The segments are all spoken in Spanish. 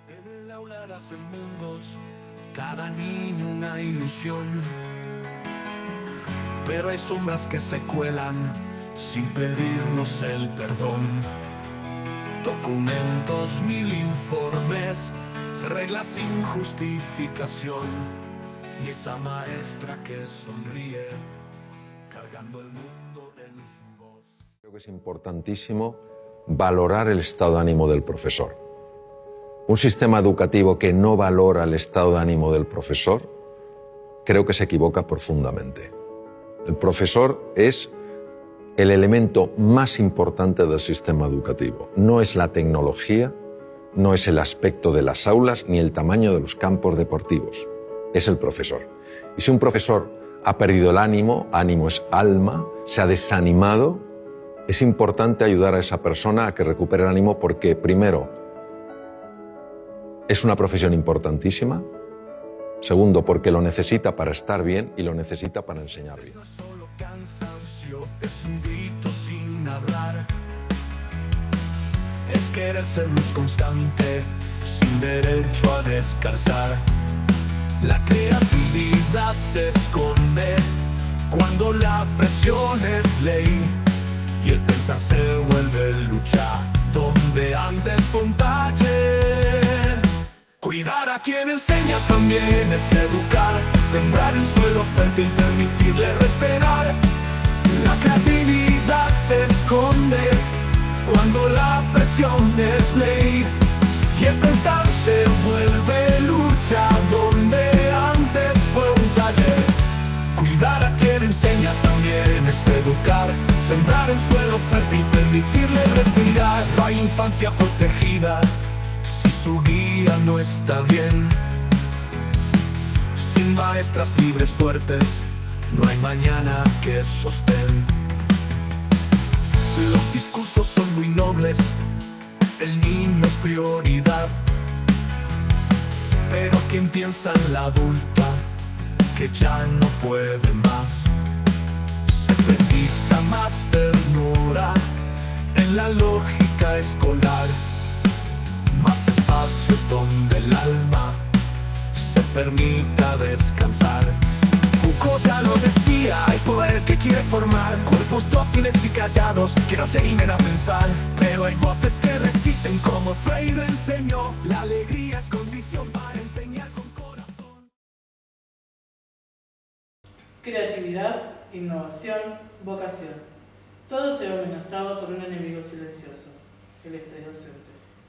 En el aula nacen mundos, cada niño una ilusión. Pero hay sombras que se cuelan sin pedirnos el perdón. Documentos, mil informes, reglas sin justificación. Y esa maestra que sonríe, cargando el mundo en su voz. Creo que es importantísimo valorar el estado de ánimo del profesor. Un sistema educativo que no valora el estado de ánimo del profesor, creo que se equivoca profundamente. El profesor es el elemento más importante del sistema educativo. No es la tecnología, no es el aspecto de las aulas, ni el tamaño de los campos deportivos. Es el profesor. Y si un profesor ha perdido el ánimo, ánimo es alma, se ha desanimado, es importante ayudar a esa persona a que recupere el ánimo porque, primero, es una profesión importantísima. Segundo, porque lo necesita para estar bien y lo necesita para enseñar bien. No es solo cansancio, es un grito sin hablar. Es querer ser luz constante, sin derecho a descansar. La creatividad se esconde cuando la presión es ley. Y el pensar se vuelve lucha, donde antes fue un taller. Cuidar a quien enseña también es educar. Sembrar el suelo fértil, permitirle respirar. La creatividad se esconde cuando la presión es ley. Y el pensar se vuelve lucha, donde antes fue un taller. Cuidar a quien enseña también es educar. Sembrar el suelo fértil, permitirle respirar. No hay infancia protegida si su guía no está bien. Sin maestras libres fuertes, no hay mañana que sostén. Los discursos son muy nobles, el niño es prioridad. Pero quien piensa en la adulta, que ya no puede más, se precisa más ternura en la lógica escolar. Más espacios donde el alma se permita descansar. Foucault ya lo decía, hay poder que quiere formar cuerpos dóciles y callados que no se animen a pensar. Pero hay voces que resisten como Freire enseñó. La alegría es condición para enseñar con corazón. Creatividad, innovación, vocación. Todo se ve amenazado por un enemigo silencioso, el estrés docente.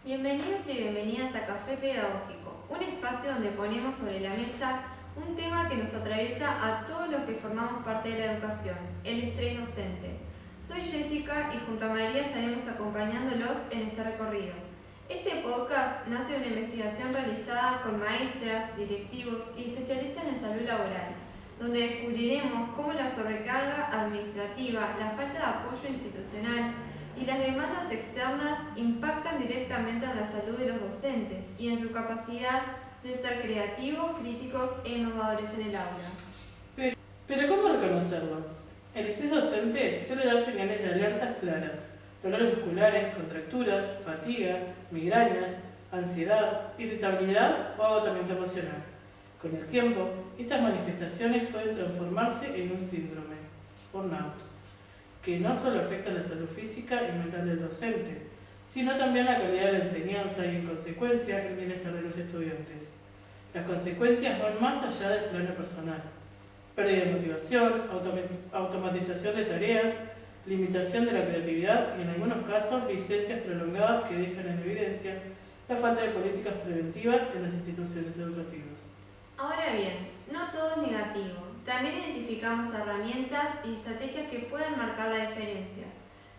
Bienvenidos y bienvenidas a Café Pedagógico, un espacio donde ponemos sobre la mesa un tema que nos atraviesa a todos los que formamos parte de la educación, el estrés docente. Soy Jessica y junto a María estaremos acompañándolos en este recorrido. Este podcast nace de una investigación realizada con maestras, directivos y especialistas en salud laboral, donde descubriremos cómo la sobrecarga administrativa, la falta de apoyo institucional y las demandas externas impactan directamente en la salud de los docentes y en su capacidad de ser creativos, críticos e innovadores en el aula. Pero ¿cómo reconocerlo? El estrés docente suele dar señales de alertas claras: dolores musculares, contracturas, fatiga, migrañas, ansiedad, irritabilidad o agotamiento emocional. Con el tiempo, estas manifestaciones pueden transformarse en un síndrome, burnout, que no solo afecta la salud física y mental del docente, sino también la calidad de la enseñanza y, en consecuencia, el bienestar de los estudiantes. Las consecuencias van más allá del plano personal: pérdida de motivación, automatización de tareas, limitación de la creatividad y, en algunos casos, licencias prolongadas que dejan en evidencia la falta de políticas preventivas en las instituciones educativas. Ahora bien, no todo es negativo. También identificamos herramientas y estrategias que pueden marcar la diferencia,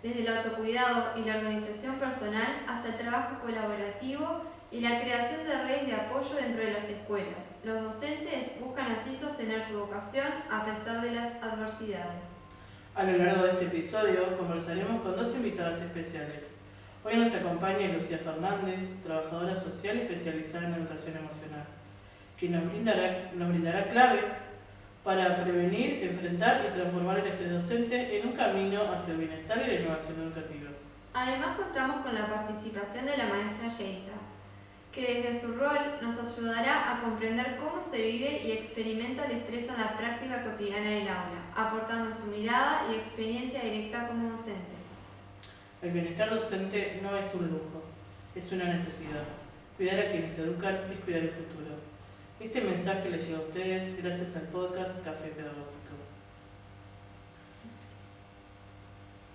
desde el autocuidado y la organización personal hasta el trabajo colaborativo y la creación de redes de apoyo dentro de las escuelas. Los docentes buscan así sostener su vocación a pesar de las adversidades. A lo largo de este episodio conversaremos con dos invitadas especiales. Hoy nos acompaña Lucía Fernández, trabajadora social especializada en educación emocional, quien nos brindará claves para prevenir, enfrentar y transformar el estrés docente en un camino hacia el bienestar y la innovación educativa. Además contamos con la participación de la maestra Yeisa, que desde su rol nos ayudará a comprender cómo se vive y experimenta el estrés en la práctica cotidiana del aula, aportando su mirada y experiencia directa como docente. El bienestar docente no es un lujo, es una necesidad. Cuidar a quienes educan es cuidar el futuro. Este mensaje les llega a ustedes gracias al podcast Café Pedagógico.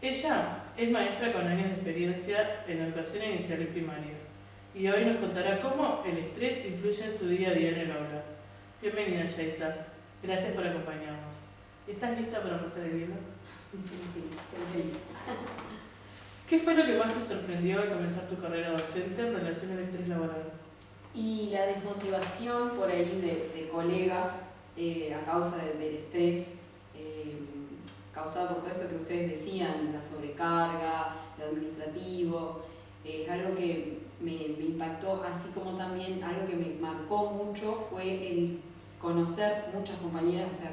Ella es maestra con años de experiencia en educación inicial y primaria, y hoy nos contará cómo el estrés influye en su día a día en el aula. Bienvenida, Yaisa. Gracias por acompañarnos. ¿Estás lista para romper el hielo? Sí, siempre lista. ¿Qué fue lo que más te sorprendió al comenzar tu carrera docente en relación al estrés laboral? Y la desmotivación por ahí de colegas a causa del estrés causado por todo esto que ustedes decían, la sobrecarga, lo administrativo, algo que me impactó, así como también algo que me marcó mucho fue el conocer muchas compañeras, o sea,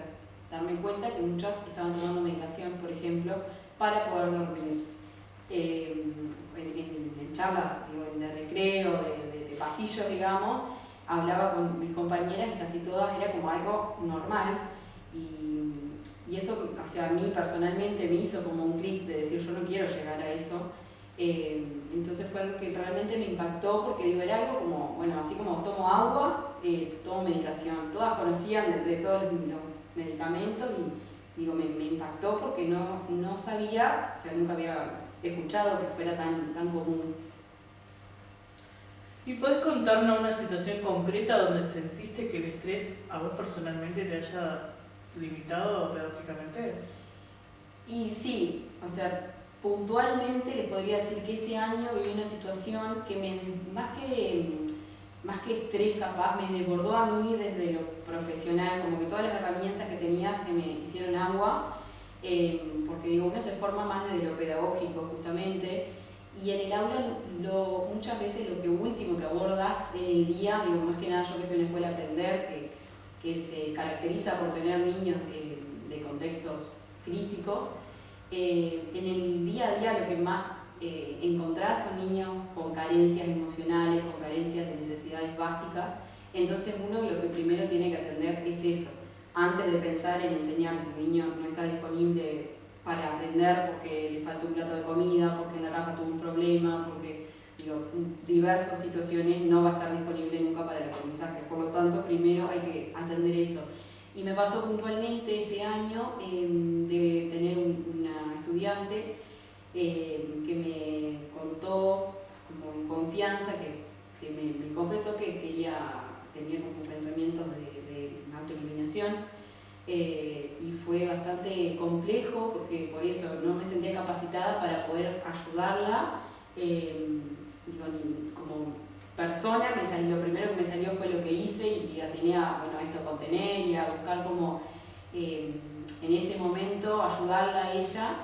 darme cuenta que muchas estaban tomando medicación, por ejemplo, para poder dormir. En charlas de recreo, de pasillos, digamos, hablaba con mis compañeras y casi todas era como algo normal y eso, o sea, a mí personalmente me hizo como un clic de decir yo no quiero llegar a eso. Entonces fue algo que realmente me impactó porque digo, era algo como, bueno, así como tomo agua, tomo medicación, todas conocían de todos los medicamentos y digo, me impactó porque no sabía, o sea, nunca había escuchado que fuera tan común. ¿Y podés contarnos una situación concreta donde sentiste que el estrés a vos personalmente te haya limitado pedagógicamente? Y sí, o sea, puntualmente les podría decir que este año viví una situación que más que estrés capaz, me desbordó a mí desde lo profesional, como que todas las herramientas que tenía se me hicieron agua, porque digo, uno se forma más desde lo pedagógico justamente, y en el aula muchas veces lo último que abordas en el día, digo, más que nada yo que estoy en la escuela Aprender, que se caracteriza por tener niños de contextos críticos, en el día a día lo que más encontrás son niños con carencias emocionales, con carencias de necesidades básicas, entonces uno lo que primero tiene que atender es eso, antes de pensar en enseñar si un niño no está disponible para aprender porque le falta un plato de comida, porque en la casa tuvo un problema, porque diversas situaciones no va a estar disponible nunca para el aprendizaje, por lo tanto primero hay que atender eso. Y me pasó puntualmente este año de tener una estudiante que me contó como en confianza, que me confesó que tenía como pensamientos de autoeliminación y fue bastante complejo porque por eso no me sentía capacitada para poder ayudarla. Como persona, lo primero que me salió fue lo que hice y atiné a esto contener y a buscar como en ese momento ayudarla a ella,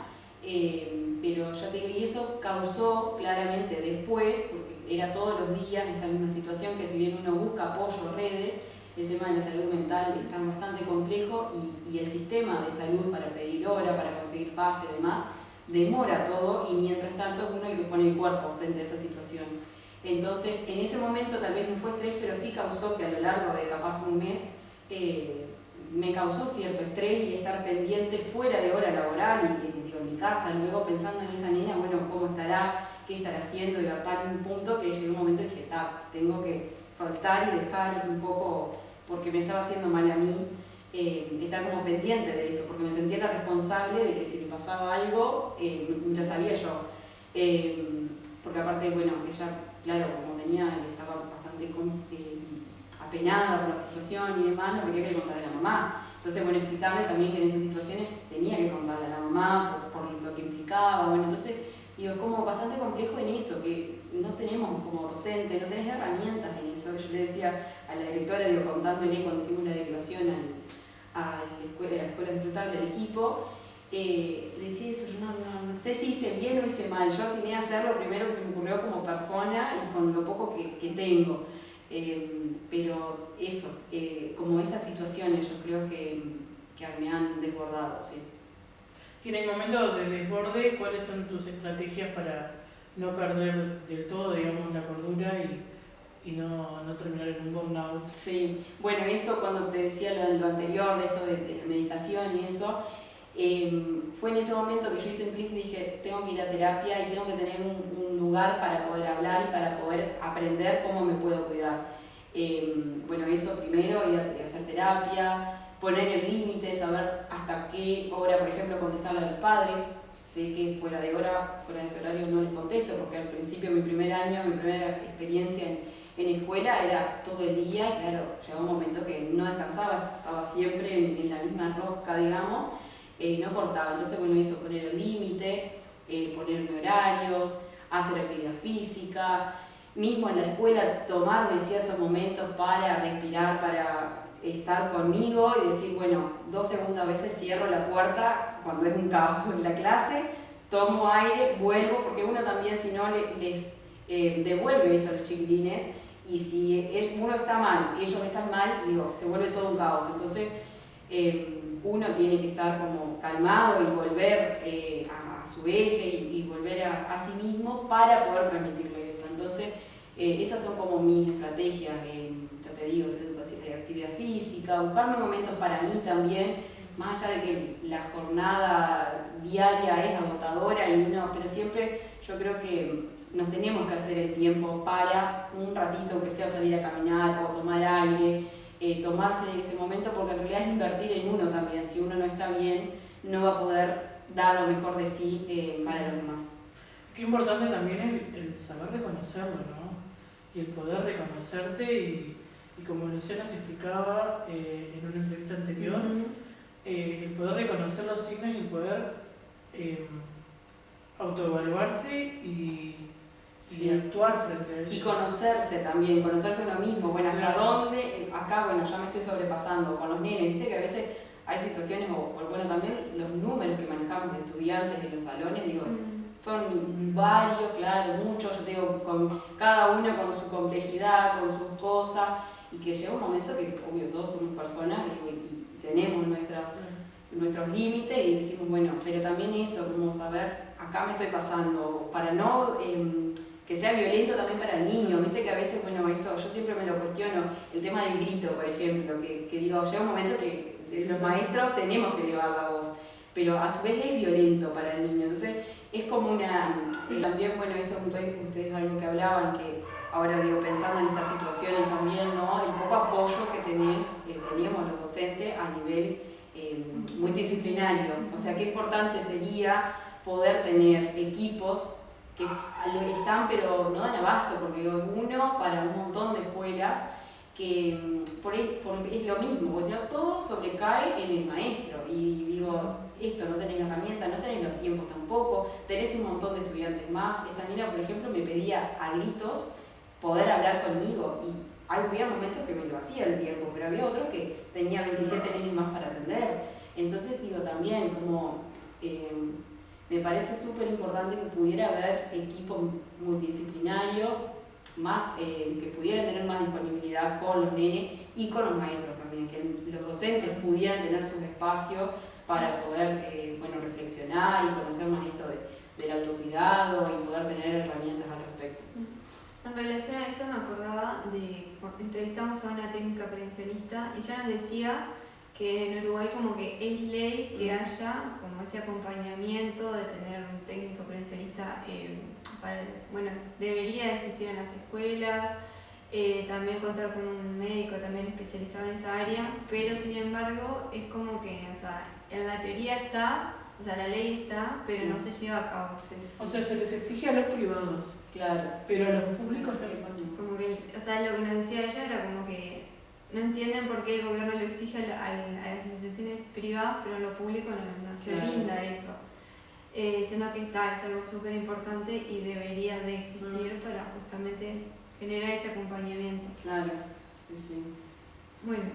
pero ya te digo, y eso causó claramente después, porque era todos los días esa misma situación, que si bien uno busca apoyo, redes, el tema de la salud mental está bastante complejo y el sistema de salud para pedir hora, para conseguir pase y demás, demora todo y mientras tanto uno hay que poner el cuerpo frente a esa situación. Entonces, en ese momento tal vez no fue estrés, pero sí causó que a lo largo de capaz un mes me causó cierto estrés y estar pendiente fuera de hora laboral y en mi casa, luego pensando en esa nena, bueno, cómo estará, qué estará haciendo, y a tal punto que llegó un momento y dije, tengo que soltar y dejar un poco, porque me estaba haciendo mal a mí, estar como pendiente de eso, porque me sentía la responsable de que si le pasaba algo, lo sabía yo. Porque aparte, bueno, ella, claro, como estaba bastante apenada por la situación y demás, no quería que le contara a la mamá. Entonces, bueno, explicarle también que en esas situaciones tenía que contarle a la mamá por lo que implicaba. Bueno, entonces, digo, es como bastante complejo en eso, que no tenemos como docente, no tenés herramientas en eso. Yo le decía a la directora, contándole cuando hicimos la derivación a la escuela de disfrutar del equipo, le decía eso, yo no sé si hice bien o hice mal, yo atiné a hacer lo primero que se me ocurrió como persona y con lo poco que tengo, pero eso, como esas situaciones yo creo que me han desbordado, sí. Y en el momento de desborde, ¿cuáles son tus estrategias para no perder del todo, digamos, la cordura y no terminar en un burnout. Sí, bueno, eso cuando te decía lo anterior, de esto de la medicación y eso, fue en ese momento que yo hice un clic y dije, tengo que ir a terapia y tengo que tener un lugar para poder hablar y para poder aprender cómo me puedo cuidar. Bueno, eso primero, ir a hacer terapia, poner el límite, saber hasta qué hora, por ejemplo, contestarle a los padres. Sé que fuera de hora, fuera de ese horario no les contesto, porque al principio, mi primer año, mi primera experiencia en escuela era todo el día y claro, llegó un momento que no descansaba, estaba siempre en la misma rosca, digamos, no cortaba. Entonces, bueno, eso, poner el límite, ponerme horarios, hacer actividad física, mismo en la escuela tomarme ciertos momentos para respirar, para estar conmigo y decir, bueno, 2 segundos a veces cierro la puerta cuando es un caos en la clase, tomo aire, vuelvo, porque uno también si no les devuelve eso a los chiquilines, y si uno está mal, ellos están mal, digo, se vuelve todo un caos. Entonces uno tiene que estar como calmado y volver a su eje y volver a sí mismo para poder transmitirle eso. Entonces esas son como mis estrategias, ya te digo, actividad física, buscarme momentos para mí también, más allá de que la jornada diaria es agotadora pero siempre yo creo que nos tenemos que hacer el tiempo para un ratito, aunque sea salir a caminar o tomar aire, tomarse ese momento, porque en realidad es invertir en uno también. Si uno no está bien, no va a poder dar lo mejor de sí para los demás. Qué importante también el saber reconocerlo, ¿no? Y el poder reconocerte y como Luciana se explicaba en una entrevista anterior, el poder reconocer los signos y el poder autoevaluarse y actuar frente a ellos. Y conocerse también, conocerse uno mismo, bueno, hasta dónde, acá, bueno, ya me estoy sobrepasando con los nenes, viste que a veces hay situaciones, bueno, también los números que manejamos de estudiantes en los salones, digo, son varios, claro, muchos, yo te digo, cada uno con su complejidad, con sus cosas, y que llega un momento que, obvio, todos somos personas y tenemos nuestros límites y decimos, bueno, pero también eso, como saber, acá me estoy pasando, para no que sea violento también para el niño, viste que a veces, bueno, esto yo siempre me lo cuestiono, el tema del grito, por ejemplo, que digo, llega un momento que los maestros tenemos que elevar la voz, pero a su vez es violento para el niño, entonces es como también, bueno, esto ustedes algo que hablaban, que ahora digo, pensando en estas situaciones también, ¿no? El poco apoyo que teníamos los docentes a nivel multidisciplinario, o sea, qué importante sería poder tener equipos que están pero no dan abasto, porque digo, uno para un montón de escuelas que es lo mismo, porque si no todo sobrecae en el maestro y digo, esto no tenés herramientas, no tenés los tiempos tampoco, tenés un montón de estudiantes más. Esta nena, por ejemplo, me pedía a gritos poder hablar conmigo y había momentos que me lo hacía el tiempo, pero había otros que tenía 27 nenes más para atender. Entonces digo también como me parece súper importante que pudiera haber equipo multidisciplinario más, que pudieran tener más disponibilidad con los nenes y con los maestros también, que los docentes pudieran tener sus espacios para poder reflexionar y conocer más esto del autocuidado y poder tener herramientas al respecto. En relación a eso me acordaba entrevistamos a una técnica prevencionista y ella nos decía que en Uruguay como que es ley que haya como ese acompañamiento de tener un técnico prevencionista, debería existir en las escuelas, también contar con un médico también especializado en esa área, pero sin embargo es como que, o sea, en la teoría está, o sea, la ley está, pero no se lleva a cabo. O sea, se les exige a los privados, claro, pero a los públicos no. Como que, o sea, lo que nos decía ella era como que no entienden por qué el gobierno lo exige a las instituciones privadas, pero en lo público no se brinda eso. Siendo que es algo súper importante y debería de existir para justamente generar ese acompañamiento. Claro, sí. Bueno,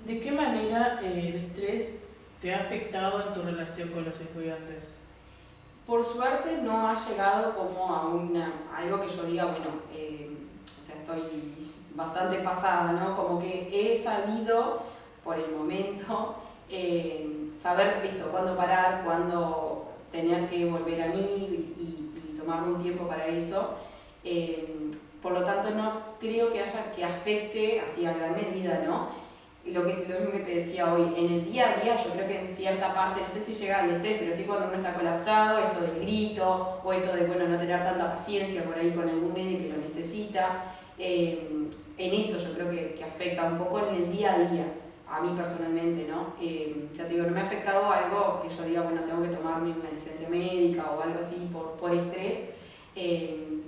¿de qué manera el estrés te ha afectado en tu relación con los estudiantes? Por suerte no ha llegado como a algo que yo diga, o sea, estoy bastante pasada, ¿no? Como que he sabido, por el momento, saber esto, cuándo parar, cuándo tener que volver a mí y tomar tomarme un tiempo para eso. Por lo tanto, no creo que haya que afecte así a gran medida, ¿no? Lo mismo que te decía hoy, en el día a día yo creo que en cierta parte, no sé si llega al estrés, pero sí cuando uno está colapsado, esto del grito, o esto de, bueno, no tener tanta paciencia por ahí con algún nene que lo necesita, en eso yo creo que afecta un poco en el día a día, a mí personalmente, ¿no? Ya te digo, no me ha afectado algo que yo diga, bueno, tengo que tomarme una licencia médica o algo así por estrés,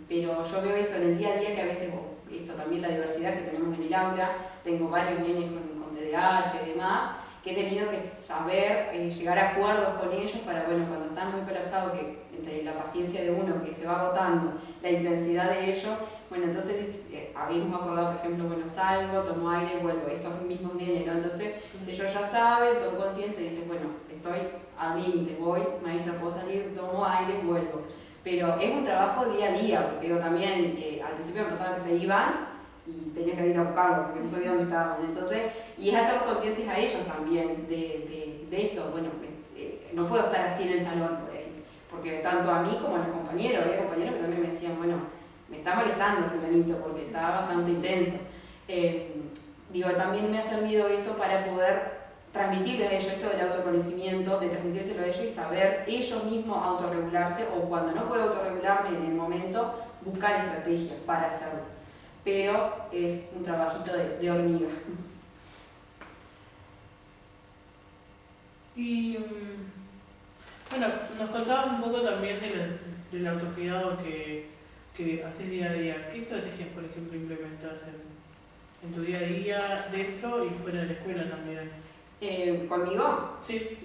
pero yo veo eso en el día a día que a veces, esto también la diversidad que tenemos en el aula, tengo varios nenes con TDAH y demás, que he tenido que saber llegar a acuerdos con ellos para, bueno, cuando están muy colapsados, que entre la paciencia de uno que se va agotando, la intensidad de ellos, bueno, entonces habíamos acordado, por ejemplo, bueno, salgo, tomo aire, vuelvo, estos mismos nenes, ¿no? Entonces ellos ya saben, son conscientes y dicen, bueno, estoy al límite, voy, maestra, puedo salir, tomo aire, vuelvo. Pero es un trabajo día a día, porque digo, también al principio me pasaba que se iban y tenías que ir a buscarlos porque no sabía dónde estaban. Entonces, y es hacerlos conscientes a ellos también de esto. Bueno, no puedo estar así en el salón por ahí, porque tanto a mí como a los compañeros, había compañeros que también me decían, bueno, me está molestando fulanito porque está bastante intenso. Digo, también me ha servido eso para poder transmitirles a ellos esto del autoconocimiento, de transmitírselo a ellos y saber ellos mismos autorregularse, o cuando no puedo autorregularme en el momento, buscar estrategias para hacerlo. Pero es un trabajito de hormiga. Y bueno, nos contabas un poco también del autocuidado que haces día a día. ¿Qué estrategias, por ejemplo, implementas en tu día a día, dentro y fuera de la escuela también? ¿Conmigo? Sí.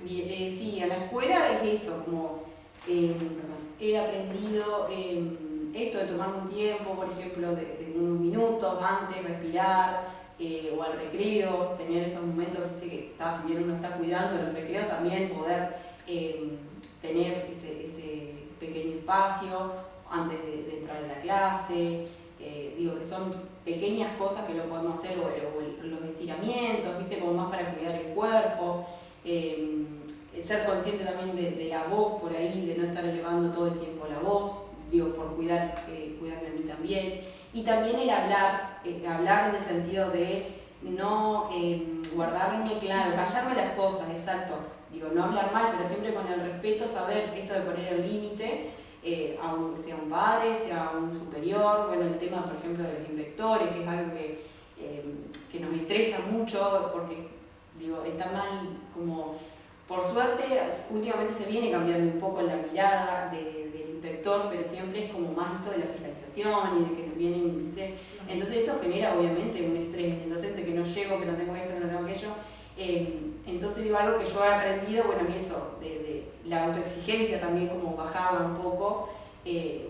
Sí, a la escuela es eso, como he aprendido esto de tomarme un tiempo, por ejemplo, de unos minutos antes, respirar, o al recreo, tener esos momentos, ¿viste? Que si bien uno está cuidando, los recreos también poder tener ese pequeño espacio antes de entrar a la clase. Digo que son pequeñas cosas que lo podemos hacer, o los estiramientos, ¿viste? Como más para cuidar el cuerpo, ser consciente también de la voz por ahí, de no estar elevando todo el tiempo la voz, digo, por cuidarme a mí también. Y también el hablar en el sentido de no guardarme, claro, callarme las cosas, exacto. Digo, no hablar mal, pero siempre con el respeto, saber esto de poner el límite, sea un padre, sea un superior. Bueno, el tema, por ejemplo, de los inspectores, que es algo que nos estresa mucho, porque, digo, está mal como... Por suerte, últimamente se viene cambiando un poco la mirada del inspector, pero siempre es como más esto de la fiscalización y de que nos vienen, ¿viste? Entonces eso genera obviamente un estrés en el docente, que no llego, que no tengo esto, que no tengo aquello. Entonces digo, algo que yo he aprendido, bueno, es eso, de la autoexigencia también, como bajaba un poco.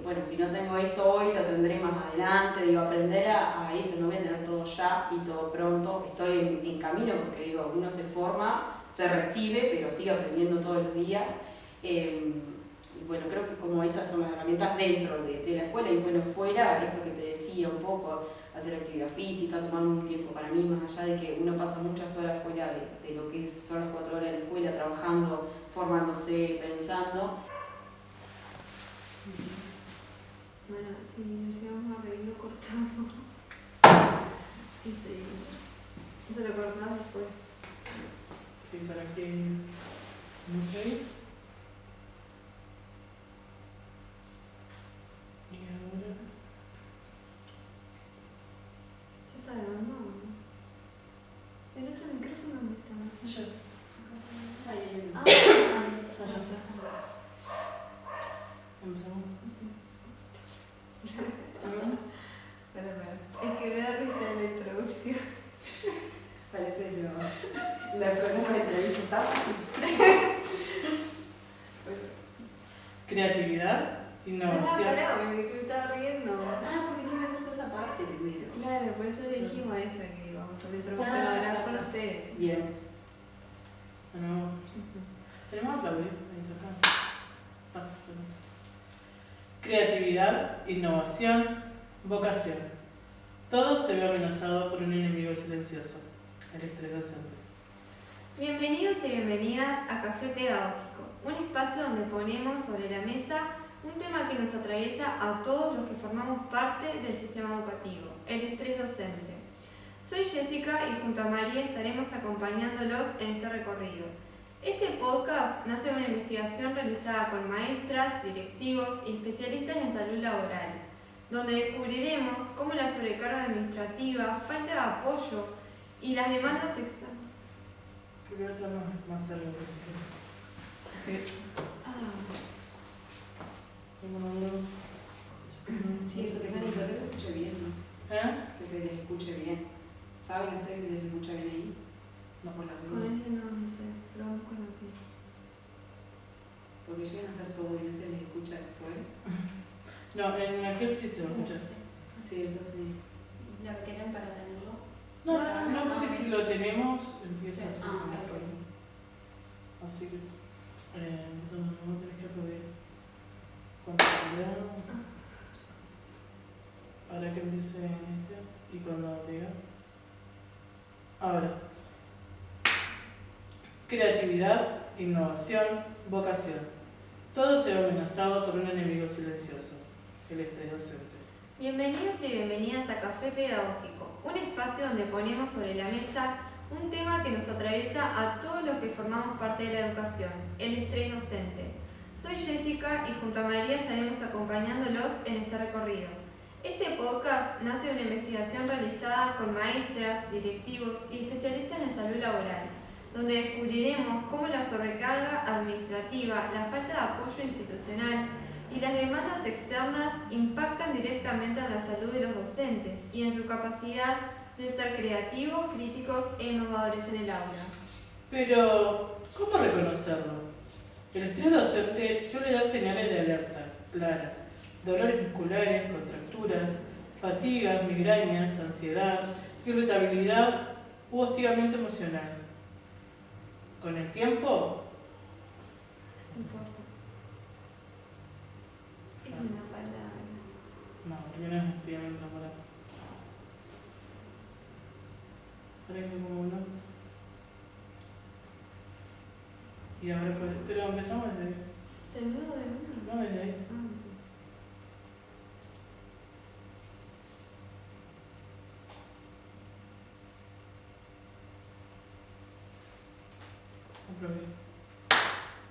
Bueno, si no tengo esto hoy, lo tendré más adelante. Digo, aprender a eso, no voy a tener todo ya y todo pronto. Estoy en camino, porque digo, uno se forma, se recibe, pero sigue aprendiendo todos los días. Y bueno, creo que como esas son las herramientas dentro de la escuela, y bueno, fuera, esto que te decía un poco, hacer actividad física, tomar un tiempo para mí, más allá de que uno pasa muchas horas fuera de lo que son las 4 horas de la escuela, trabajando, formándose, pensando. Bueno, si nos llegamos a reír, lo cortamos. Y seguimos. Eso lo cortamos después. Sí, para que no se... Y ahora... ¿Ya está grabando? ¿El otro micrófono dónde está? Allá. Ahí, Ah, Allá. Empezamos. Es que me da risa la introducción. parece la programa de entrevista. Creatividad, innovación. Pará, porque me estaba riendo. Porque tiene que hacer esa parte primero. Claro, por eso le dijimos eso, que íbamos a la introducción ahora con ustedes. Bien. Bueno, tenemos que aplaudir. Ahí sacamos. Creatividad, innovación, vocación. Todo se ve amenazado por un enemigo silencioso, el estrés docente. Bienvenidos y bienvenidas a Café Pedagógico, un espacio donde ponemos sobre la mesa un tema que nos atraviesa a todos los que formamos parte del sistema educativo, el estrés docente. Soy Jessica y junto a María estaremos acompañándolos en este recorrido. Este podcast nace de una investigación realizada con maestras, directivos y especialistas en salud laboral, donde descubriremos cómo la sobrecarga administrativa, falta de apoyo y las demandas externas. Primero estamos más cerca. Sí, eso te que se escuche bien, ¿no? Que se les escuche bien. ¿Saben ustedes si se les escucha bien ahí? No, por la Con ese no sé, pero vamos con lo que... Porque llegan a hacer todo y no se les escucha después. No, en aquel sí se lo escucha. Sí, eso sí. ¿Lo requieren para tenerlo? No, porque si lo tenemos, empieza Sí. así como solo. Así que, eso no tenés que aplaudir. Cuando ahora que empiece este, y cuando te diga. Ahora. Creatividad, innovación, vocación. Todo se ve amenazado por un enemigo silencioso, el estrés docente. Bienvenidos y bienvenidas a Café Pedagógico, un espacio donde ponemos sobre la mesa un tema que nos atraviesa a todos los que formamos parte de la educación, el estrés docente. Soy Jessica y junto a María estaremos acompañándolos en este recorrido. Este podcast nace de una investigación realizada con maestras, directivos y especialistas en salud laboral, donde descubriremos cómo la sobrecarga administrativa, la falta de apoyo institucional y las demandas externas impactan directamente en la salud de los docentes y en su capacidad de ser creativos, críticos e innovadores en el aula. Pero, ¿cómo reconocerlo? El estrés docente suele dar señales de alerta claras: dolores musculares, contracturas, fatigas, migrañas, ansiedad, irritabilidad u hostigamiento emocional. Con el tiempo, Es una palabra. no, primero es hostigamiento moral. Ahora que como uno. Y ahora, pero empezamos desde ahí. ¿De nuevo de uno? No, desde ahí.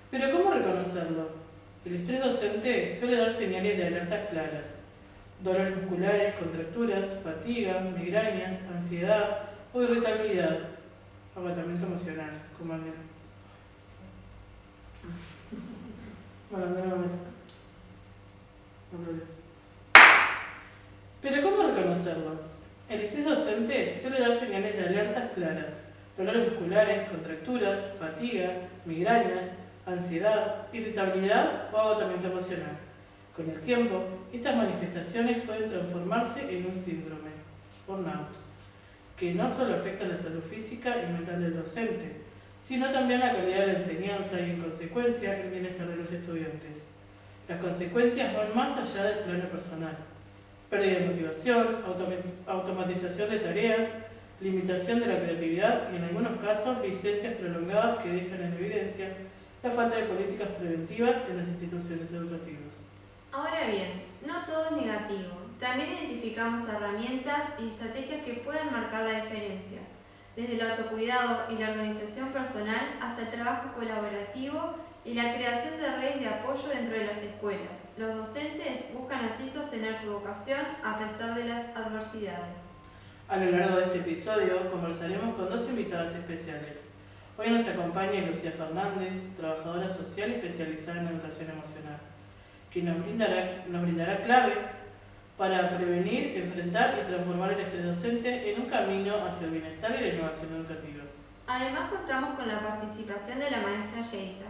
Pero ¿cómo reconocerlo? El estrés docente suele dar señales de alertas claras: dolores musculares, contracturas, fatiga, migrañas, ansiedad o irritabilidad, agotamiento emocional, como en el... Bueno, nuevamente. Pero ¿cómo reconocerlo? El estrés docente suele dar señales de alertas claras: dolores musculares, contracturas, fatiga, migrañas, ansiedad, irritabilidad o agotamiento emocional. Con el tiempo, estas manifestaciones pueden transformarse en un síndrome, burnout, que no solo afecta la salud física y mental del docente, sino también la calidad de la enseñanza y, en consecuencia, el bienestar de los estudiantes. Las consecuencias van más allá del plano personal: pérdida de motivación, automatización de tareas, limitación de la creatividad y, en algunos casos, licencias prolongadas que dejan en evidencia la falta de políticas preventivas en las instituciones educativas. Ahora bien, no todo es negativo. También identificamos herramientas y estrategias que pueden marcar la diferencia, desde el autocuidado y la organización personal hasta el trabajo colaborativo y la creación de redes de apoyo dentro de las escuelas. Los docentes buscan así sostener su vocación a pesar de las adversidades. A lo largo de este episodio conversaremos con dos invitadas especiales. Hoy nos acompaña Lucía Fernández, trabajadora social especializada en educación emocional, quien nos brindará claves para prevenir, enfrentar y transformar el estrés docente en un camino hacia el bienestar y la innovación educativa. Además contamos con la participación de la maestra Yeisa,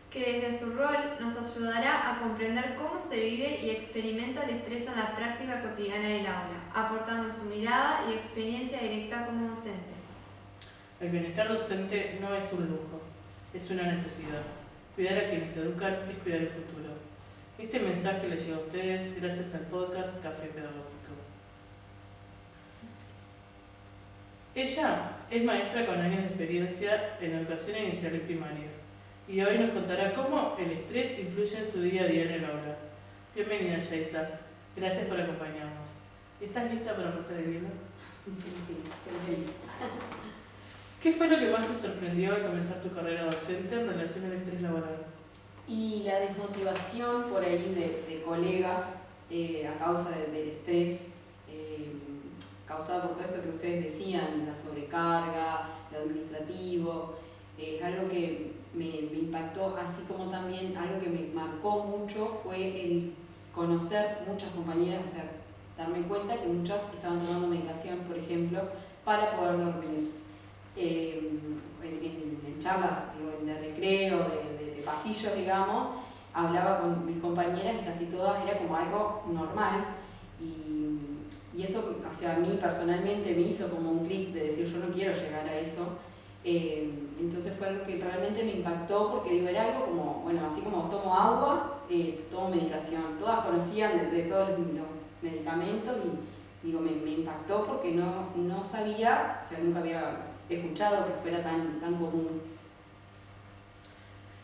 que desde su rol nos ayudará a comprender cómo se vive y experimenta el estrés en la práctica cotidiana del aula, aportando su mirada y experiencia directa como docente. El bienestar docente no es un lujo, es una necesidad. Cuidar a quienes educan es cuidar el futuro. Este mensaje les llega a ustedes gracias al podcast Café Pedagógico. Ella es maestra con años de experiencia en educación inicial y primaria. y hoy nos contará cómo el estrés influye en su día a día en el aula. Bienvenida, Yaisa. Gracias por acompañarnos. ¿Estás lista para romper el hielo? Sí, siempre feliz. ¿Qué fue lo que más te sorprendió al comenzar tu carrera docente en relación al estrés laboral? Y la desmotivación por ahí de colegas a causa del estrés causado por todo esto que ustedes decían, la sobrecarga, lo administrativo, algo que me impactó, así como también algo que me marcó mucho fue el conocer muchas compañeras, o sea, darme cuenta que muchas estaban tomando medicación, por ejemplo, para poder dormir. En charlas de recreo, de pasillos, digamos, hablaba con mis compañeras y casi todas era como algo normal y eso, o sea, a mí personalmente me hizo como un clic de decir yo no quiero llegar a eso. Entonces fue algo que realmente me impactó porque digo, era algo como, bueno, así como tomo agua, tomo medicación, todas conocían de todos los medicamentos y digo, me impactó porque no sabía, o sea, nunca había escuchado que fuera tan común.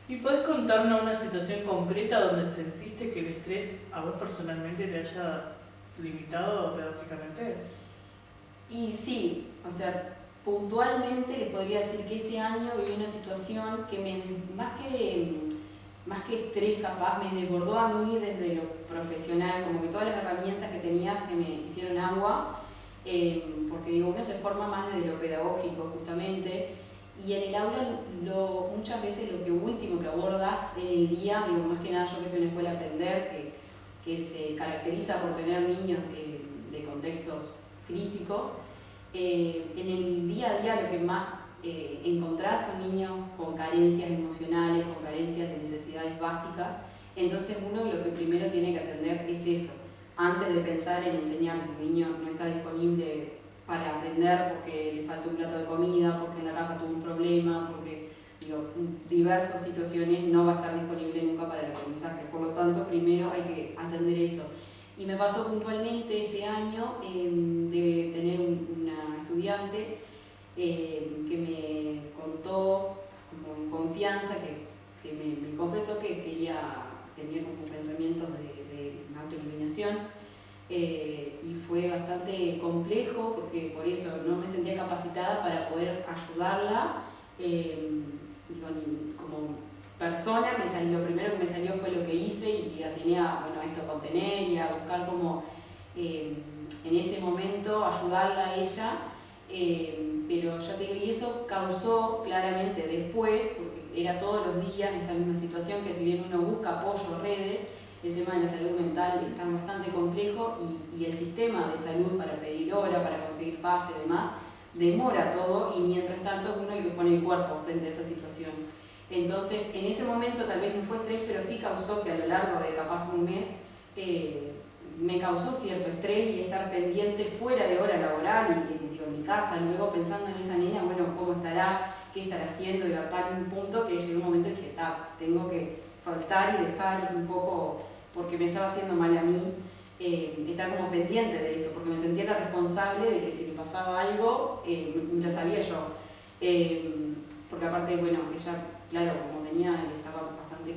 ¿Y podés contarnos una situación concreta donde sentiste que el estrés a vos personalmente te haya limitado pedagógicamente? Y sí, o sea, puntualmente les podría decir que este año viví una situación que más que estrés capaz, me desbordó a mí desde lo profesional, como que todas las herramientas que tenía se me hicieron agua, porque digo, uno se forma más desde lo pedagógico justamente, y en el aula muchas veces lo último que abordas en el día, digo, más que nada yo que estoy en una escuela Aprender, que se caracteriza por tener niños de contextos críticos, en el día a día lo que más encontrás son niños con carencias emocionales, con carencias de necesidades básicas, entonces uno lo que primero tiene que atender es eso, antes de pensar en enseñar si un niño no está disponible para aprender porque le falta un plato de comida, porque en la casa tuvo un problema, porque diversas situaciones, no va a estar disponible nunca para el aprendizaje. Por lo tanto, primero hay que atender eso. Y me pasó puntualmente este año de tener una estudiante que me contó como en confianza, que me confesó que tenía como pensamientos de autoeliminación. Y fue bastante complejo porque por eso no me sentía capacitada para poder ayudarla. Como persona, lo primero que me salió fue lo que hice y atiné a esto contener y a buscar como en ese momento ayudarla a ella, pero ya te digo, y eso causó claramente después, porque era todos los días esa misma situación, que si bien uno busca apoyo, redes, el tema de la salud mental está bastante complejo y el sistema de salud para pedir hora, para conseguir pase y demás, demora todo y mientras tanto uno hay que poner el cuerpo frente a esa situación. Entonces, en ese momento tal vez no fue estrés, pero sí causó que a lo largo de capaz un mes me causó cierto estrés y estar pendiente fuera de hora laboral y en mi casa, luego pensando en esa nena, bueno, cómo estará, qué estará haciendo, y a tal punto que llegó un momento y dije, tengo que soltar y dejar un poco, porque me estaba haciendo mal a mí, estar como pendiente de eso, porque me sentía la responsable de que si le pasaba algo, lo sabía yo. Porque aparte, bueno, ella, claro, como estaba bastante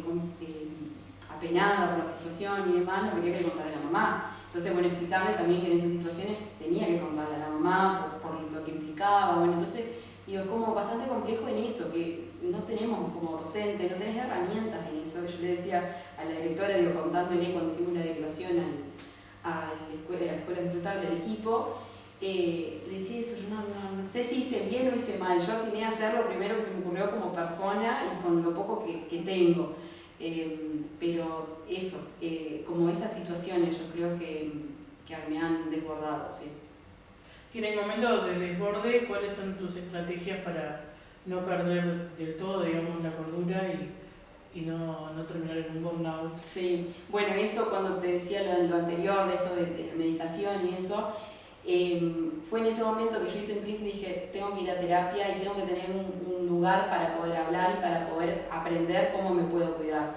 apenada por la situación y demás, no quería que le contara a la mamá. Entonces, bueno, explicarle también que en esas situaciones tenía que contarle a la mamá por lo que implicaba. Bueno, entonces, digo, es como bastante complejo en eso, que no tenemos como docente, no tenés herramientas en eso. Yo le decía a la directora, contándole cuando hicimos la declaración a la escuela disfrutable del equipo, le decía eso, yo no sé si hice bien o hice mal, yo atiné a hacer lo primero que se me ocurrió como persona y con lo poco que tengo, pero eso, como esas situaciones yo creo que me han desbordado, sí. Y en el momento de desborde, ¿cuáles son tus estrategias para no perder del todo, digamos, la cordura y no terminar en un burnout? Sí, bueno, eso cuando te decía lo anterior, de esto de la medicación y eso, fue en ese momento que yo hice un clic y dije, tengo que ir a terapia y tengo que tener un lugar para poder hablar y para poder aprender cómo me puedo cuidar.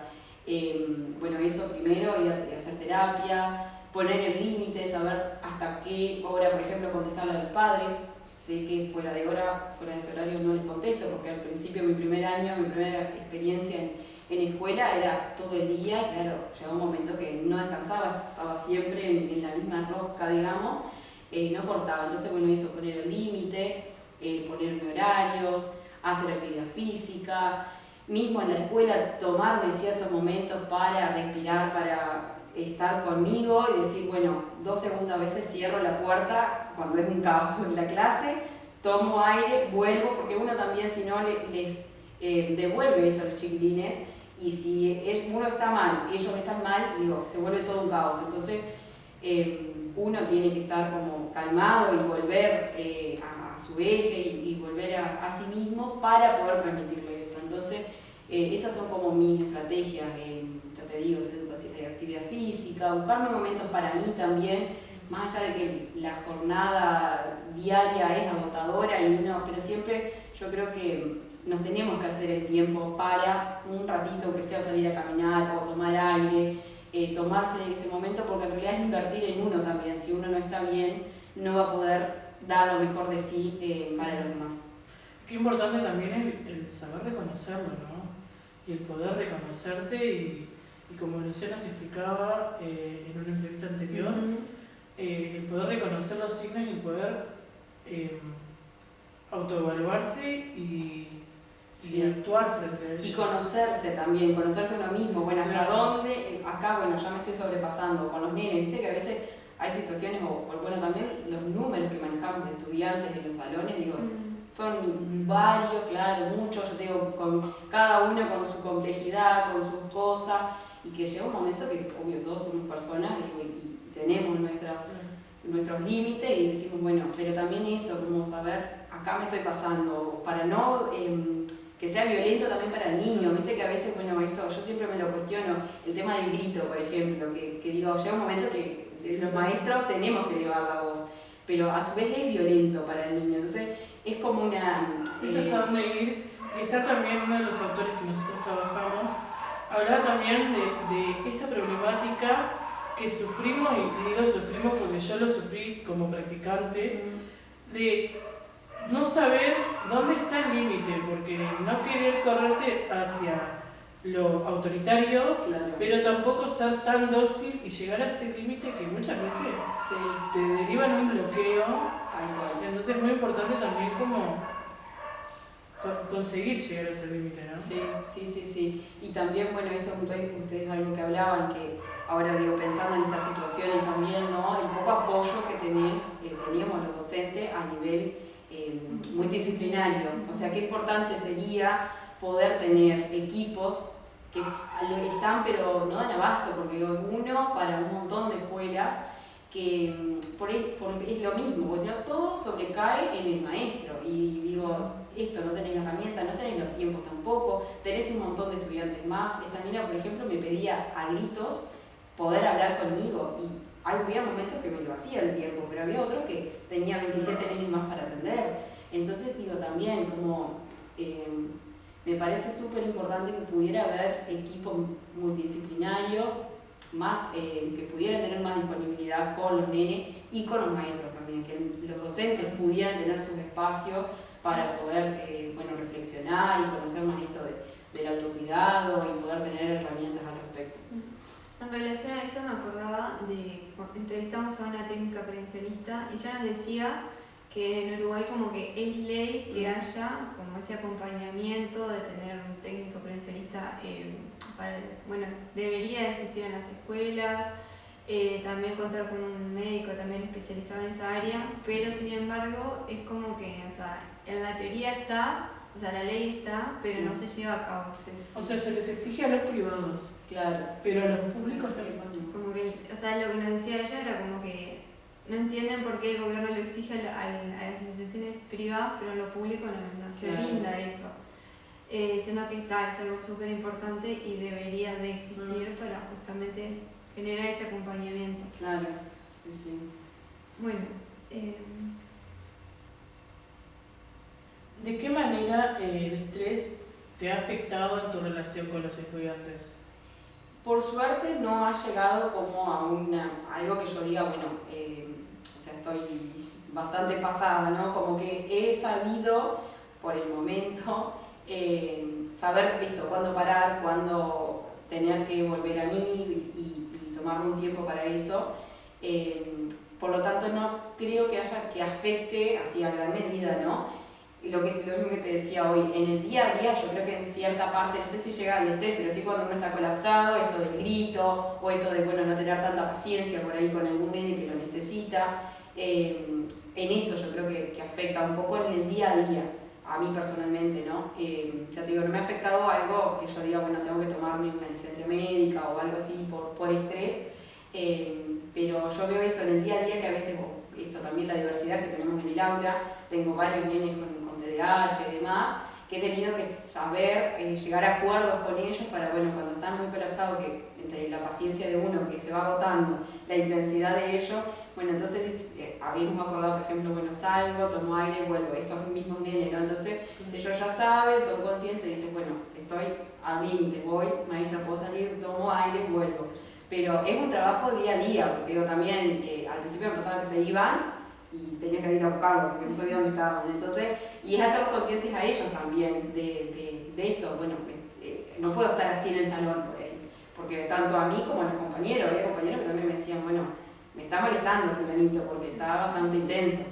Bueno, eso primero, ir a hacer terapia, poner el límite, saber hasta qué hora, por ejemplo, contestarle a los padres, sé que fuera de hora, fuera de ese horario no les contesto, porque al principio, mi primer año, mi primera experiencia en escuela era todo el día, y claro, llegó un momento que no descansaba, estaba siempre en la misma rosca, digamos, no cortaba. Entonces, bueno, eso, poner el límite, ponerme horarios, hacer actividad física, mismo en la escuela tomarme ciertos momentos para respirar, para estar conmigo y decir, bueno, 2 segundos, a veces cierro la puerta cuando es un caos en la clase, tomo aire, vuelvo, porque uno también, si no, les devuelve eso a los chiquilines, y si uno está mal, ellos están mal, digo, se vuelve todo un caos. Entonces, uno tiene que estar como calmado y volver a su eje y volver a sí mismo para poder transmitirle eso. Entonces, esas son como mis estrategias, ya te digo, actividad física, buscarme momentos para mí también, más allá de que la jornada diaria es agotadora pero siempre yo creo que nos tenemos que hacer el tiempo para un ratito, que sea salir a caminar o tomar aire, tomarse ese momento, porque en realidad es invertir en uno también. Si uno no está bien, no va a poder dar lo mejor de sí para los demás. Qué importante también el saber reconocerlo, ¿no? Y el poder reconocerte y como Luciana se explicaba en una entrevista anterior, el poder reconocer los signos y el poder autoevaluarse y actuar frente a ellos. Y conocerse también, conocerse uno mismo, bueno, hasta dónde, acá, bueno, ya me estoy sobrepasando con los nenes, viste que a veces hay situaciones, bueno, también los números que manejamos de estudiantes en los salones, digo, son varios, claro, muchos, yo te digo, cada uno con su complejidad, con sus cosas, y que llega un momento que, obvio, todos somos personas y tenemos nuestros límites y decimos, bueno, pero también eso, como saber, acá me estoy pasando, para no que sea violento también para el niño, viste que a veces, bueno, esto yo siempre me lo cuestiono, el tema del grito, por ejemplo, que digo, llega un momento que los maestros tenemos que llevar la voz, pero a su vez es violento para el niño, entonces es como una... Eso está donde ir, y está también uno de los autores que nosotros trabajamos, hablaba también de esta problemática que sufrimos, y digo sufrimos porque yo lo sufrí como practicante, de no saber dónde está el límite, porque no querer correrte hacia lo autoritario, claro, pero tampoco ser tan dócil y llegar a ese límite que muchas veces sí, te derivan un bloqueo. tal cual. Entonces es muy importante también como conseguir llegar a ese límite, ¿no? Sí. Y también, bueno, esto ustedes algo que hablaban, que ahora digo, pensando en estas situaciones también, ¿no? El poco apoyo que teníamos los docentes a nivel multidisciplinario. O sea, qué importante sería poder tener equipos que están, pero no dan abasto, porque digo, uno para un montón de escuelas que es lo mismo, porque si no todo sobrecae en el maestro. Y digo, esto, no tenés herramientas, no tenés los tiempos tampoco, tenés un montón de estudiantes más. Esta nena, por ejemplo, me pedía a gritos poder hablar conmigo y había momentos que me lo hacía el tiempo, pero había otros que tenía 27 nenes más para atender. Entonces digo también, como me parece súper importante que pudiera haber equipo multidisciplinario, más que pudieran tener más disponibilidad con los nenes y con los maestros también, que los docentes pudieran tener sus espacios para poder reflexionar y conocer más esto del autocuidado y poder tener herramientas al respecto. En relación a eso me acordaba de cuando entrevistamos a una técnica prevencionista y ella nos decía que en Uruguay como que es ley que haya como ese acompañamiento de tener un técnico prevencionista, debería existir en las escuelas, también contar con un médico también especializado en esa área, pero sin embargo es como que, o sea, en la teoría está, o sea, la ley está, pero no se lleva a cabo. O sea, se les exige a los privados, Claro, pero a los públicos no. Como que, o sea, lo que nos decía ella era como que no entienden por qué el gobierno lo exige a las instituciones privadas, pero en lo público no se brinda eso. Siendo que es algo súper importante y debería de existir para justamente generar ese acompañamiento. claro, sí. Bueno, ¿de qué manera el estrés te ha afectado en tu relación con los estudiantes? Por suerte no ha llegado como a algo que yo diga, bueno, o sea, estoy bastante pasada, ¿no? Como que he sabido, por el momento, saber esto, cuándo parar, cuándo tener que volver a mí y tomarme un tiempo para eso. Por lo tanto, no creo que haya que afecte así a gran medida, ¿no? Lo mismo que te decía hoy, en el día a día yo creo que en cierta parte, no sé si llega al estrés, pero sí cuando uno está colapsado, esto del grito, o esto de, bueno, no tener tanta paciencia por ahí con algún nene que lo necesita, en eso yo creo que afecta un poco en el día a día, a mí personalmente, ¿no? Ya te digo, no me ha afectado algo que yo diga, bueno, tengo que tomarme una licencia médica o algo así por estrés, pero yo veo eso en el día a día que a veces, esto también la diversidad que tenemos en el aula, tengo varios nenes con TDAH y demás, que he tenido que saber llegar a acuerdos con ellos para, bueno, cuando están muy colapsados, que entre la paciencia de uno que se va agotando, la intensidad de ellos, bueno, entonces habíamos acordado, por ejemplo, bueno, salgo, tomo aire, vuelvo, estos mismos nenes, ¿no? Entonces ellos ya saben, son conscientes, dicen, bueno, estoy al límite, voy, maestra, puedo salir, tomo aire, vuelvo. Pero es un trabajo día a día, porque digo, también al principio me pasaba que se iban y tenías que ir a buscarlos porque no sabía dónde estaban. Entonces, y es hacerlos conscientes a ellos también de esto. Bueno, no puedo estar así en el salón por ahí, porque tanto a mí como a los compañeros, había compañeros que también me decían, bueno, me está molestando fulanito porque está bastante intenso.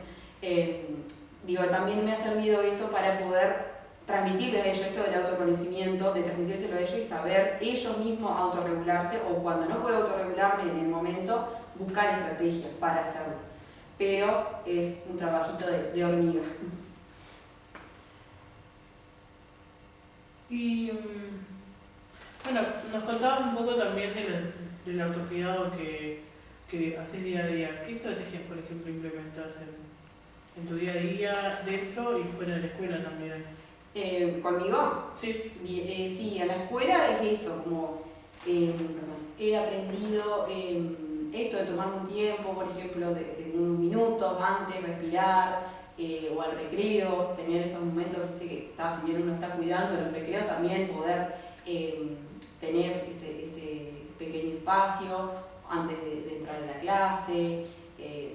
Digo, también me ha servido eso para poder transmitirles a ellos esto del autoconocimiento, de transmitírselo a ellos y saber ellos mismos autorregularse, o cuando no puedo autorregularme en el momento, buscar estrategias para hacerlo. Pero es un trabajito de hormiga. Y bueno, nos contabas un poco también del autocuidado que haces día a día. ¿Qué estrategias, por ejemplo, implementas en tu día a día, dentro y fuera de la escuela también? ¿Conmigo? Sí. Sí, a la escuela es eso, como he aprendido esto de tomarme un tiempo, por ejemplo, de unos minutos antes, respirar, o al recreo, tener esos momentos, ¿viste? Que está, si bien uno está cuidando, los recreos también poder tener ese pequeño espacio antes de entrar a la clase.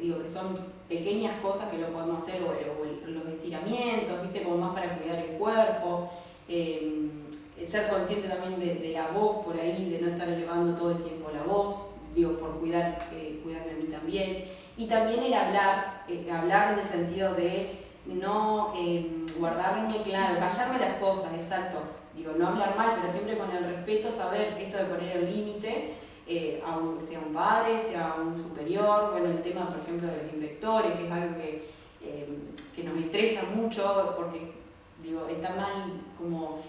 Digo que son pequeñas cosas que lo podemos hacer, o los estiramientos, ¿viste? Como más para cuidar el cuerpo, ser consciente también de la voz por ahí, de no estar elevando todo el tiempo la voz, digo, por cuidarme a mí también. Y también el hablar en el sentido de no guardarme, claro, callarme las cosas, exacto. Digo, no hablar mal, pero siempre con el respeto, saber esto de poner el límite, sea un padre, sea un superior, bueno, el tema, por ejemplo, de los inspectores, que es algo que nos estresa mucho, porque, digo, está mal como,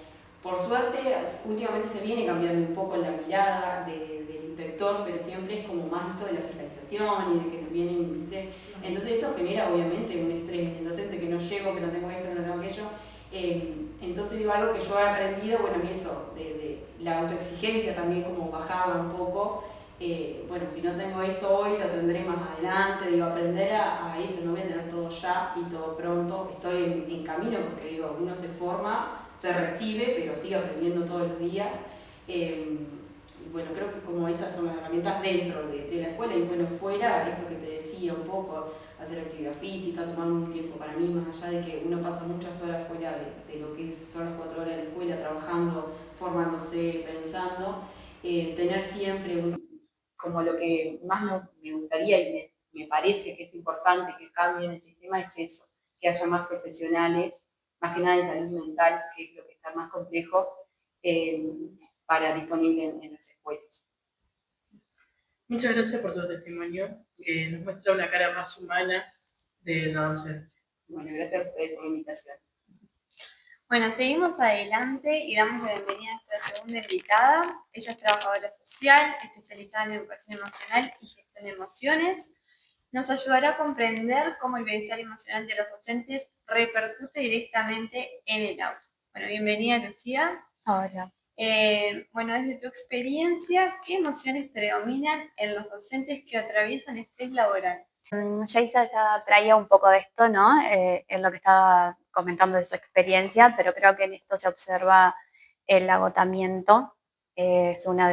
por suerte, últimamente se viene cambiando un poco la mirada del inspector, pero siempre es como más esto de la fiscalización y de que nos vienen, ¿viste? Entonces eso genera obviamente un estrés en el docente, que no llego, que no tengo esto, que no tengo aquello. Entonces digo, algo que yo he aprendido, bueno, eso, de la autoexigencia también, como bajaba un poco. Bueno, si no tengo esto hoy, lo tendré más adelante, digo, aprender a eso, no voy a tener todo ya y todo pronto, estoy en camino, porque digo, uno se forma, se recibe, pero sigue aprendiendo todos los días. Y bueno, creo que como esas son las herramientas dentro de la escuela, y bueno, fuera, esto que te decía un poco, hacer actividad física, tomar un tiempo para mí, más allá de que uno pasa muchas horas fuera de lo que son las 4 horas de la escuela, trabajando, formándose, pensando, tener siempre como lo que más me gustaría y me parece que es importante que cambie en el sistema es eso, que haya más profesionales, más que nada de salud mental, que es lo que está más complejo, para disponible en las escuelas. Muchas gracias por tu testimonio, que nos muestra una cara más humana de la docencia. Bueno, gracias a ustedes por la invitación. Bueno, seguimos adelante y damos la bienvenida a nuestra segunda invitada. Ella es trabajadora social, especializada en educación emocional y gestión de emociones. Nos ayudará a comprender cómo el bienestar emocional de los docentes repercute directamente en el aula. Bueno, bienvenida, Lucía. Hola. Bueno, desde tu experiencia, ¿qué emociones predominan en los docentes que atraviesan estrés laboral? Yeisa ya traía un poco de esto, ¿no? En lo que estaba comentando de su experiencia, pero creo que en esto se observa el agotamiento. Es una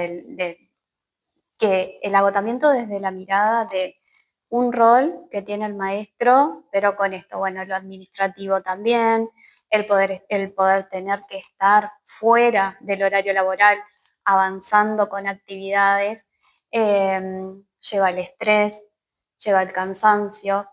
que el agotamiento desde la mirada de un rol que tiene el maestro, pero con esto, bueno, lo administrativo también, el poder tener que estar fuera del horario laboral, avanzando con actividades, lleva el estrés, lleva el cansancio,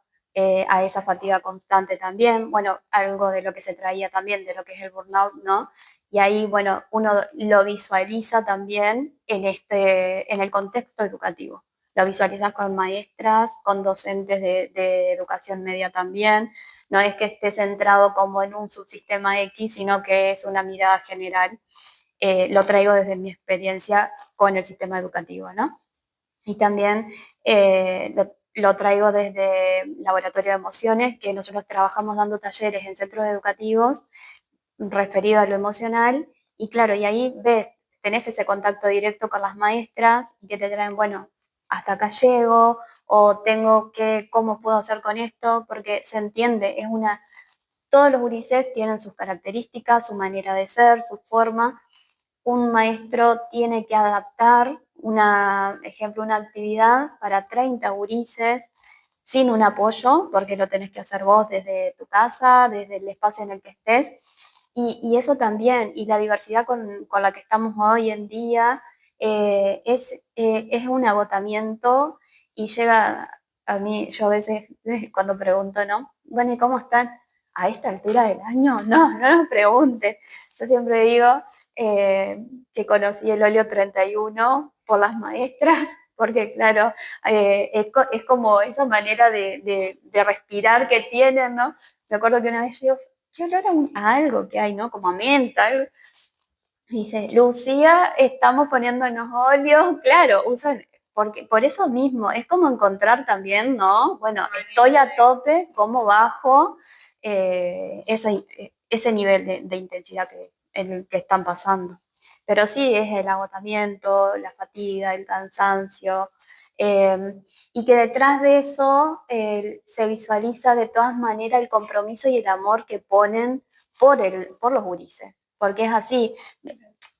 a esa fatiga constante también, bueno, algo de lo que se traía también, de lo que es el burnout, ¿no? Y ahí, bueno, uno lo visualiza también en el contexto educativo. Lo visualizas con maestras, con docentes de educación media también. No es que esté centrado como en un subsistema X, sino que es una mirada general. Lo traigo desde mi experiencia con el sistema educativo, ¿no? Y también lo traigo desde Laboratorio de Emociones, que nosotros trabajamos dando talleres en centros educativos referido a lo emocional. Y claro, y ahí ves, tenés ese contacto directo con las maestras y que te traen, bueno, hasta acá llego, o tengo que, ¿cómo puedo hacer con esto? Porque se entiende, todos los gurises tienen sus características, su manera de ser, su forma. Un maestro tiene que adaptar una actividad para 30 gurises sin un apoyo, porque lo tenés que hacer vos desde tu casa, desde el espacio en el que estés. Y eso también, y la diversidad con la que estamos hoy en día, es un agotamiento y llega a mí, yo a veces cuando pregunto, ¿no? Bueno, ¿y cómo están a esta altura del año? No, no nos preguntes. Yo siempre digo que conocí el óleo 31 por las maestras, porque claro, es como esa manera de respirar que tienen, ¿no? Me acuerdo que una vez yo, ¿qué olor a algo que hay, ¿no? Como a menta, algo. Dice, Lucía, estamos poniéndonos óleos, claro, usan, porque por eso mismo, es como encontrar también, ¿no? Bueno, estoy a tope, ¿cómo bajo ese nivel de intensidad en el que están pasando? Pero sí, es el agotamiento, la fatiga, el cansancio, eh, y que detrás de eso se visualiza de todas maneras el compromiso y el amor que ponen por los gurises, porque es así.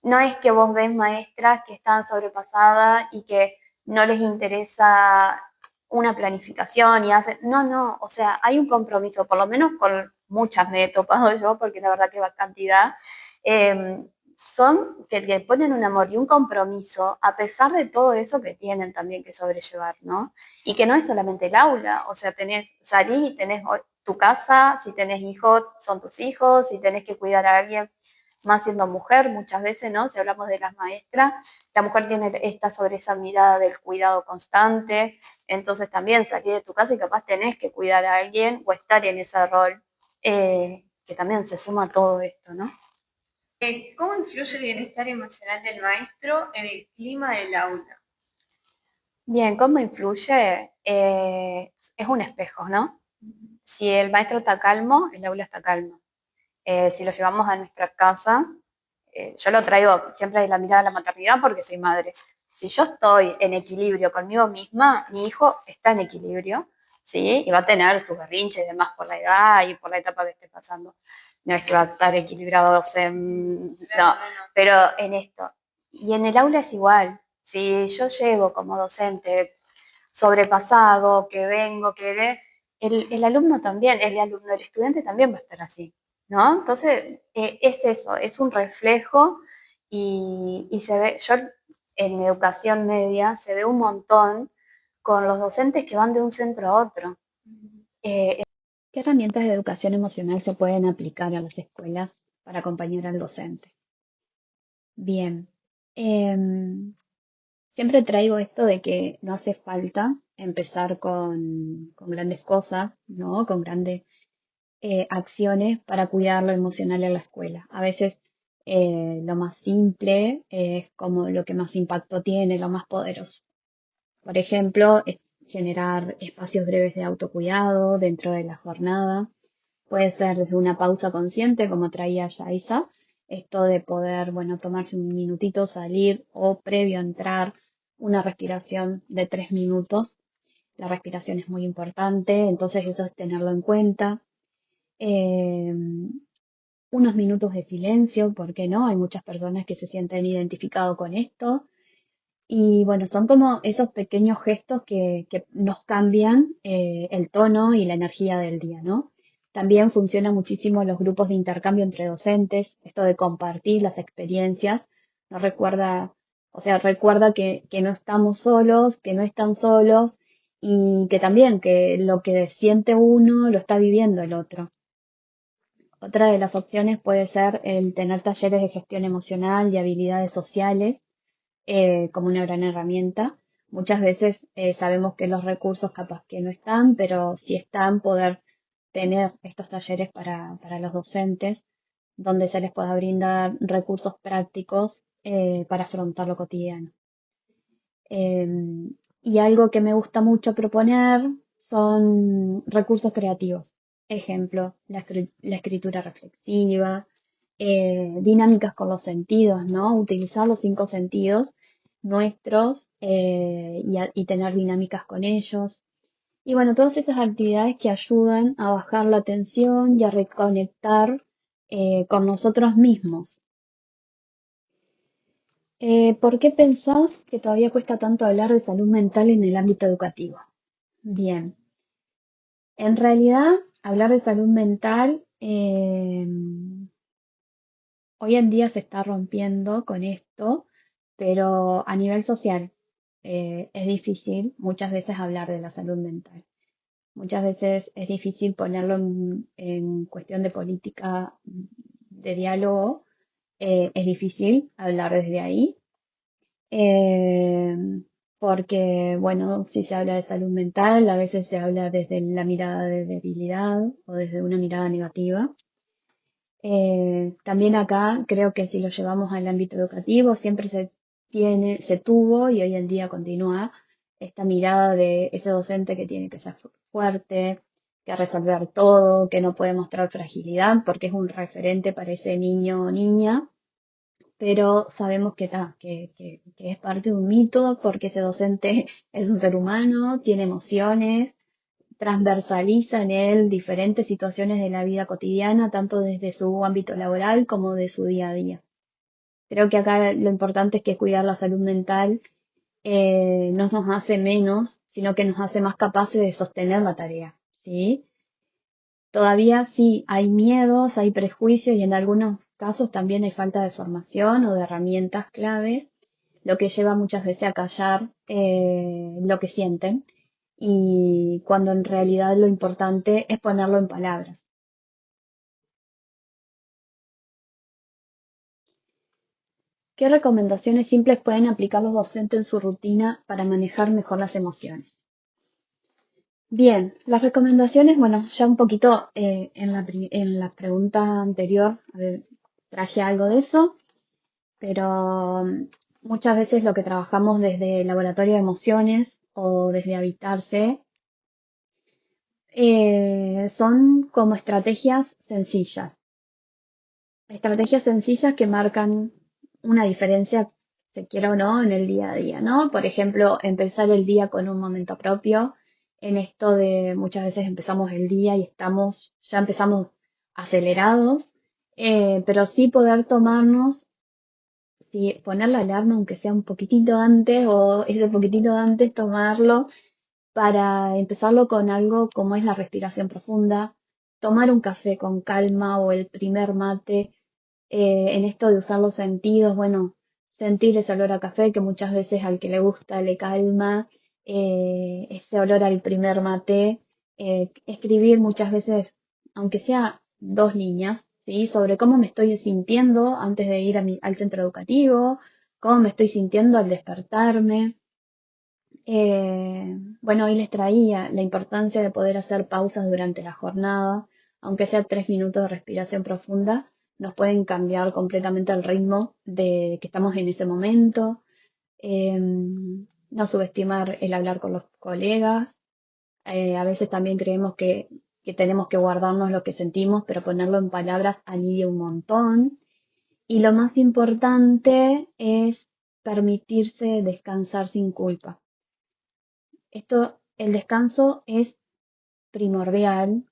No es que vos ves maestras que están sobrepasadas y que no les interesa una planificación y hacen, no, no, o sea, hay un compromiso, por lo menos con muchas me he topado yo, porque la verdad que va cantidad, son que le ponen un amor y un compromiso a pesar de todo eso que tienen también que sobrellevar, ¿no? Y que no es solamente el aula, o sea, salís y tenés tu casa, si tenés hijos, son tus hijos, si tenés que cuidar a alguien, más siendo mujer muchas veces, ¿no? Si hablamos de las maestras, la mujer está sobre esa mirada del cuidado constante, entonces también salir de tu casa y capaz tenés que cuidar a alguien o estar en ese rol, que también se suma a todo esto, ¿no? ¿Cómo influye el bienestar emocional del maestro en el clima del aula? Bien, ¿cómo influye? Es un espejo, ¿no? Si el maestro está calmo, el aula está calmo. Si lo llevamos a nuestras casas, yo lo traigo siempre de la mirada de la maternidad porque soy madre. Si yo estoy en equilibrio conmigo misma, mi hijo está en equilibrio, ¿sí? Y va a tener sus berrinches y demás por la edad y por la etapa que esté pasando. No es que va a estar equilibrado, no, pero en esto. Y en el aula es igual. Si yo llego como docente sobrepasado, que vengo, el alumno también, el estudiante también va a estar así, ¿no? Entonces, es eso, es un reflejo y se ve, yo en educación media se ve un montón con los docentes que van de un centro a otro. ¿Qué herramientas de educación emocional se pueden aplicar a las escuelas para acompañar al docente? Bien, siempre traigo esto de que no hace falta empezar con grandes cosas, ¿no? Con grandes acciones para cuidar lo emocional en la escuela. A veces lo más simple es como lo que más impacto tiene, lo más poderoso. Por ejemplo, generar espacios breves de autocuidado dentro de la jornada. Puede ser desde una pausa consciente, como traía Yaisa, esto de poder, bueno, tomarse un minutito, salir o previo a entrar, una respiración de 3 minutos. La respiración es muy importante, entonces eso es tenerlo en cuenta. Eh, Unos minutos de silencio, ¿por qué no? Hay muchas personas que se sienten identificados con esto. Y bueno, son como esos pequeños gestos que nos cambian el tono y la energía del día, ¿no? También funcionan muchísimo los grupos de intercambio entre docentes, esto de compartir las experiencias, nos recuerda, o sea, recuerda que no estamos solos, que no están solos y que también que lo que siente uno lo está viviendo el otro. Otra de las opciones puede ser el tener talleres de gestión emocional y habilidades sociales como una gran herramienta. Muchas veces sabemos que los recursos capaz que no están, pero si están, poder tener estos talleres para los docentes, donde se les pueda brindar recursos prácticos para afrontar lo cotidiano. Y algo que me gusta mucho proponer son recursos creativos. Ejemplo, la escritura reflexiva, dinámicas con los sentidos, ¿no? Utilizar los 5 sentidos nuestros y tener dinámicas con ellos. Y bueno, todas esas actividades que ayudan a bajar la tensión y a reconectar con nosotros mismos. ¿Por qué pensás que todavía cuesta tanto hablar de salud mental en el ámbito educativo? Bien, en realidad hablar de salud mental hoy en día se está rompiendo con esto, pero a nivel social es difícil muchas veces hablar de la salud mental. Muchas veces es difícil ponerlo en cuestión de política de diálogo, es difícil hablar desde ahí. Eh, Porque, bueno, si se habla de salud mental, a veces se habla desde la mirada de debilidad o desde una mirada negativa. También acá creo que si lo llevamos al ámbito educativo, siempre se tuvo y hoy en día continúa esta mirada de ese docente que tiene que ser fuerte, que resolver todo, que no puede mostrar fragilidad porque es un referente para ese niño o niña, pero sabemos que es parte de un mito porque ese docente es un ser humano, tiene emociones, transversaliza en él diferentes situaciones de la vida cotidiana, tanto desde su ámbito laboral como de su día a día. Creo que acá lo importante es que cuidar la salud mental no nos hace menos, sino que nos hace más capaces de sostener la tarea, ¿sí? Todavía sí hay miedos, hay prejuicios y en algunos casos también hay falta de formación o de herramientas claves, lo que lleva muchas veces a callar lo que sienten y cuando en realidad lo importante es ponerlo en palabras. ¿Qué recomendaciones simples pueden aplicar los docentes en su rutina para manejar mejor las emociones? Bien, las recomendaciones, bueno, ya un poquito en la pregunta anterior, a ver, traje algo de eso, pero muchas veces lo que trabajamos desde el laboratorio de emociones o desde Habitarse son como estrategias sencillas que marcan una diferencia, se quiera o no, en el día a día, ¿no? Por ejemplo, empezar el día con un momento propio, en esto de muchas veces empezamos el día y ya empezamos acelerados, pero sí poder tomarnos, sí, poner la alarma aunque sea un poquitito antes o ese poquitito antes tomarlo para empezarlo con algo como es la respiración profunda, tomar un café con calma o el primer mate, en esto de usar los sentidos, bueno, sentir ese olor a café que muchas veces al que le gusta le calma, ese olor al primer mate, escribir muchas veces, aunque sea 2 líneas, ¿sí? Sobre cómo me estoy sintiendo antes de ir al centro educativo, cómo me estoy sintiendo al despertarme. Bueno, hoy les traía la importancia de poder hacer pausas durante la jornada, aunque sea 3 minutos de respiración profunda, nos pueden cambiar completamente el ritmo de que estamos en ese momento. No subestimar el hablar con los colegas. A veces también creemos que tenemos que guardarnos lo que sentimos, pero ponerlo en palabras alivia un montón. Y lo más importante es permitirse descansar sin culpa. El descanso es primordial,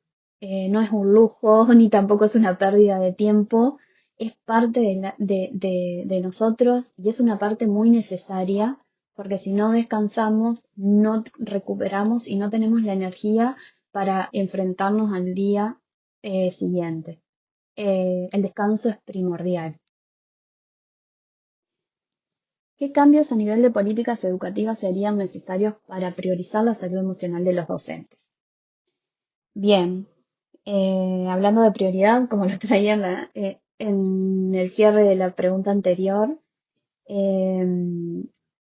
no es un lujo ni tampoco es una pérdida de tiempo, es parte de nosotros y es una parte muy necesaria porque si no descansamos, no recuperamos y no tenemos la energía para enfrentarnos al día siguiente. El descanso es primordial. ¿Qué cambios a nivel de políticas educativas serían necesarios para priorizar la salud emocional de los docentes? Bien, hablando de prioridad, como lo traía en el cierre de la pregunta anterior,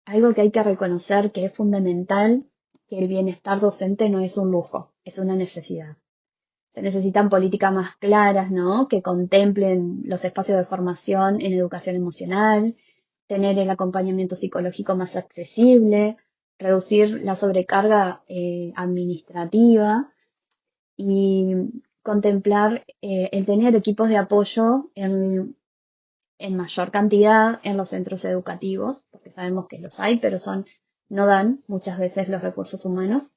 algo que hay que reconocer que es fundamental, que el bienestar docente no es un lujo, es una necesidad. Se necesitan políticas más claras, ¿no? Que contemplen los espacios de formación en educación emocional, tener el acompañamiento psicológico más accesible, reducir la sobrecarga administrativa y contemplar el tener equipos de apoyo en mayor cantidad en los centros educativos, porque sabemos que los hay, pero no dan muchas veces los recursos humanos.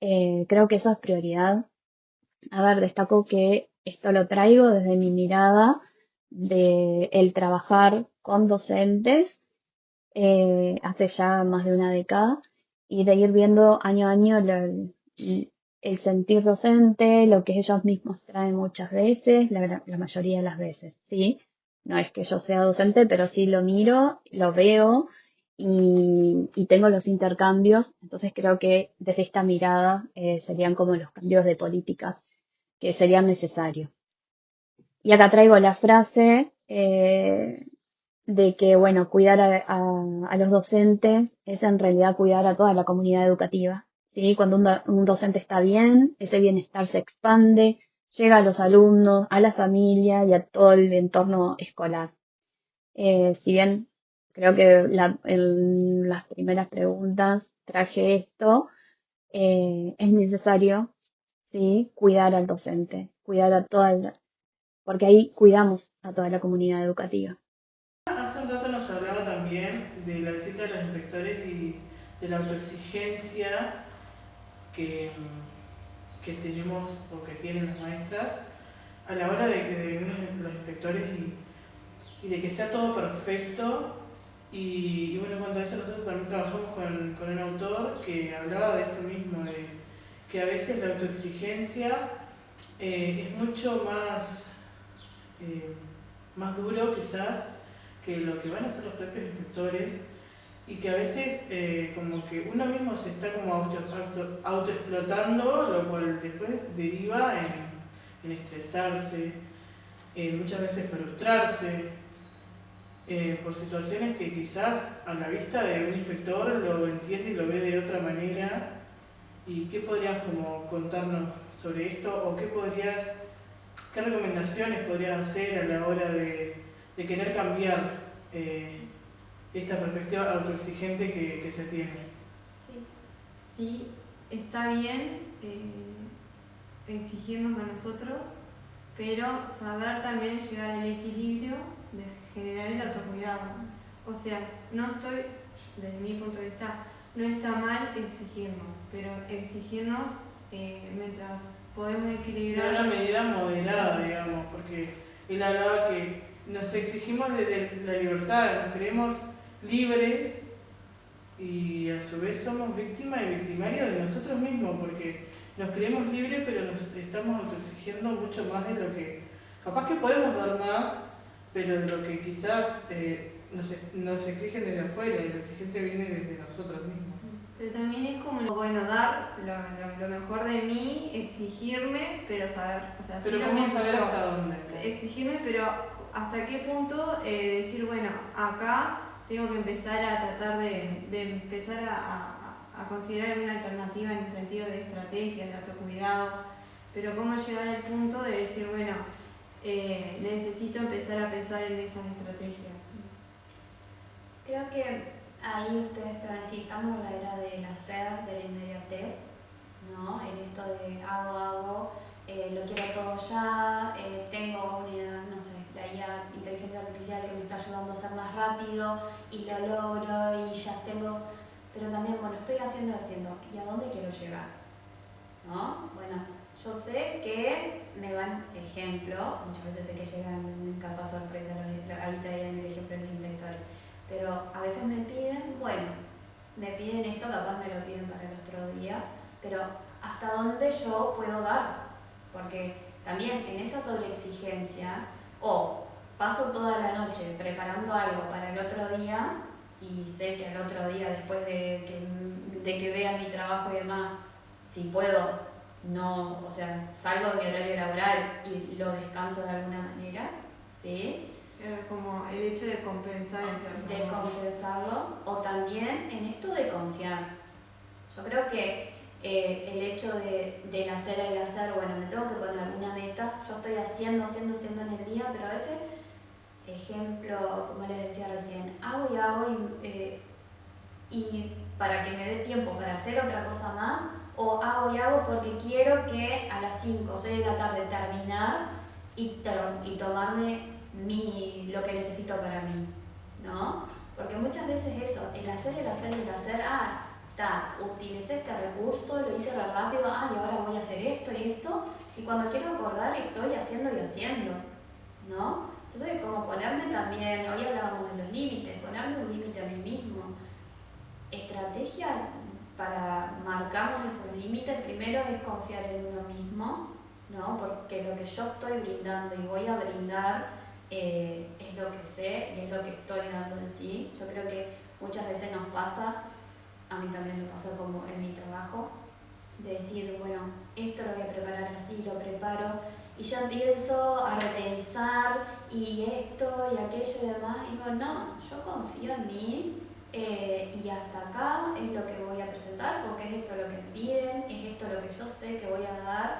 Creo que esa es prioridad. A ver, destaco que esto lo traigo desde mi mirada de el trabajar con docentes hace ya más de una década y de ir viendo año a año el sentir docente, lo que ellos mismos traen muchas veces, la mayoría de las veces, ¿sí? No es que yo sea docente, pero sí lo miro, lo veo y tengo los intercambios. Entonces creo que desde esta mirada serían como los cambios de políticas que serían necesarios. Y acá traigo la frase de que, bueno, cuidar a los docentes es en realidad cuidar a toda la comunidad educativa. ¿Sí? Cuando un docente está bien, ese bienestar se expande, llega a los alumnos, a la familia y a todo el entorno escolar. Si bien creo que en las primeras preguntas traje esto, es necesario, ¿sí? Cuidar al docente, cuidar a porque ahí cuidamos a toda la comunidad educativa. Hace un rato nos hablaba también de la visita de los inspectores y de la autoexigencia que, que tenemos o que tienen las maestras a la hora de venir los inspectores y de que sea todo perfecto. Y bueno, en cuanto a eso nosotros también trabajamos con un autor que hablaba de esto mismo, de que a veces la autoexigencia es mucho más duro quizás que lo que van a hacer los propios inspectores y que a veces como que uno mismo se está como autoexplotando, lo cual después deriva en estresarse, en muchas veces frustrarse por situaciones que quizás a la vista de un inspector lo entiende y lo ve de otra manera. ¿Y qué podrías como contarnos sobre esto o qué recomendaciones podrías hacer a la hora de querer cambiar esta perspectiva autoexigente que se tiene? Sí, está bien exigirnos a nosotros, pero saber también llegar al equilibrio de generar el autocuidado. O sea, desde mi punto de vista, no está mal exigirnos, pero exigirnos mientras podemos equilibrar. De una medida moderada, digamos, porque él hablaba que nos exigimos desde la libertad, nos creemos libres y a su vez somos víctimas y victimarios de nosotros mismos, porque nos creemos libres pero nos estamos autoexigiendo mucho más de lo que capaz que podemos dar más, pero de lo que quizás nos exigen desde afuera y la exigencia viene desde nosotros mismos. Pero también es como, bueno, dar lo mejor de mí, exigirme, pero saber, o sea, pero ¿cómo saber hasta dónde? Exigirme, pero hasta qué punto decir, bueno, acá tengo que empezar a tratar de empezar a considerar una alternativa en el sentido de estrategias, de autocuidado, pero cómo llegar al punto de decir, bueno, necesito empezar a pensar en esas estrategias. Creo que ahí ustedes transitamos la era del hacer, de la inmediatez, ¿no? En esto de hago, lo quiero todo ya, tengo una, no sé, la IA, inteligencia artificial que me está ayudando a ser más rápido y lo logro y ya tengo, pero también, bueno, estoy haciendo, ¿y a dónde quiero llegar? ¿No? Bueno, yo sé que me van, ejemplo, muchas veces sé que llegan capaz sorpresa, ahí traían el ejemplo de los inspectores, pero a veces me piden, bueno, me piden esto, capaz me lo piden para el otro día, pero ¿hasta dónde yo puedo dar? Porque también en esa sobreexigencia, o paso toda la noche preparando algo para el otro día y sé que al otro día, después de que vean mi trabajo y demás, si puedo, no, o sea, salgo de mi horario laboral y lo descanso de alguna manera, ¿sí? Era como el hecho de compensar en cierto De modo. compensarlo, o también en esto de confiar. Yo creo que el hecho del hacer el hacer, bueno, me tengo que poner una meta, yo estoy haciendo en el día, pero a veces, ejemplo, como les decía recién, hago y para que me dé tiempo para hacer otra cosa más, o hago porque quiero que a las 5 o 6 de la tarde terminar y tomarme lo que necesito para mí, ¿no? Porque muchas veces eso, el hacer, utilicé este recurso, lo hice rápido, y ahora voy a hacer esto y esto, y cuando quiero acordar estoy haciendo, ¿no? Entonces, como ponerme también, hoy hablábamos de los límites, ponerme un límite a mí mismo. Estrategia para marcarnos esos límites, primero es confiar en uno mismo, ¿no? Porque lo que yo estoy brindando y voy a brindar es lo que sé y es lo que estoy dando en sí. Yo creo que muchas veces nos pasa, a mí también me pasa como en mi trabajo, de decir, bueno, esto lo voy a preparar así, lo preparo, y ya empiezo a repensar, y esto y aquello y demás, y digo, no, yo confío en mí, y hasta acá es lo que voy a presentar, porque es esto lo que me piden, es esto lo que yo sé que voy a dar,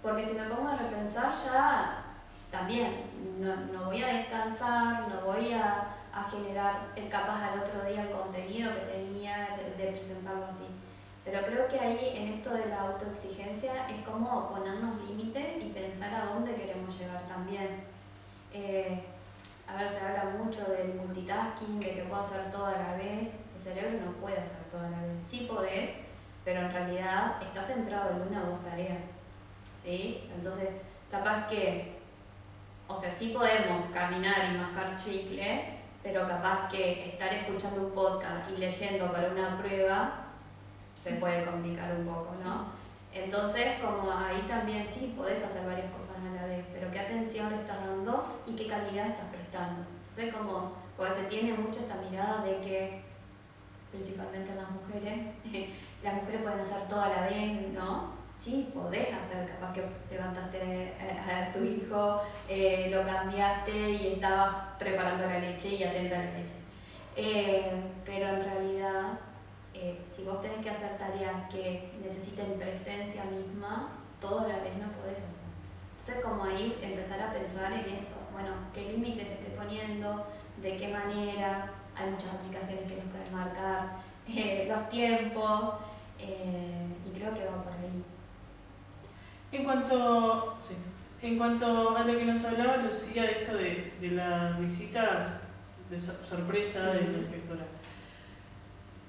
porque si me pongo a repensar ya también no voy a descansar, no voy a generar capaz al otro día el contenido que tenía de presentarlo así. Pero creo que ahí en esto de la autoexigencia es como ponernos límites y pensar a dónde queremos llegar también. A ver, se habla mucho del multitasking, de que puedo hacer todo a la vez. El cerebro no puede hacer todo a la vez. Sí podés, pero en realidad estás centrado en una o dos tareas, ¿sí? Entonces, capaz que, o sea, sí podemos caminar y mascar chicle, pero capaz que estar escuchando un podcast y leyendo para una prueba se puede complicar un poco, ¿no? Entonces, como ahí también sí podés hacer varias cosas a la vez, pero qué atención le estás dando y qué calidad estás prestando. Entonces, como, porque se tiene mucho esta mirada de que, principalmente las mujeres pueden hacer todo a la vez, ¿no? Sí, podés hacer, capaz que levantaste a tu hijo, lo cambiaste y estabas preparando la leche y atenta a la leche. Pero en realidad, si vos tenés que hacer tareas que necesiten presencia misma, todo a la vez no podés hacer. Entonces, como ahí empezar a pensar en eso, bueno, qué límites te estoy poniendo, de qué manera, hay muchas aplicaciones que nos pueden marcar los tiempos, y creo que va por ahí. En cuanto a lo que nos hablaba Lucía, de esto de las visitas de sorpresa de la inspectora,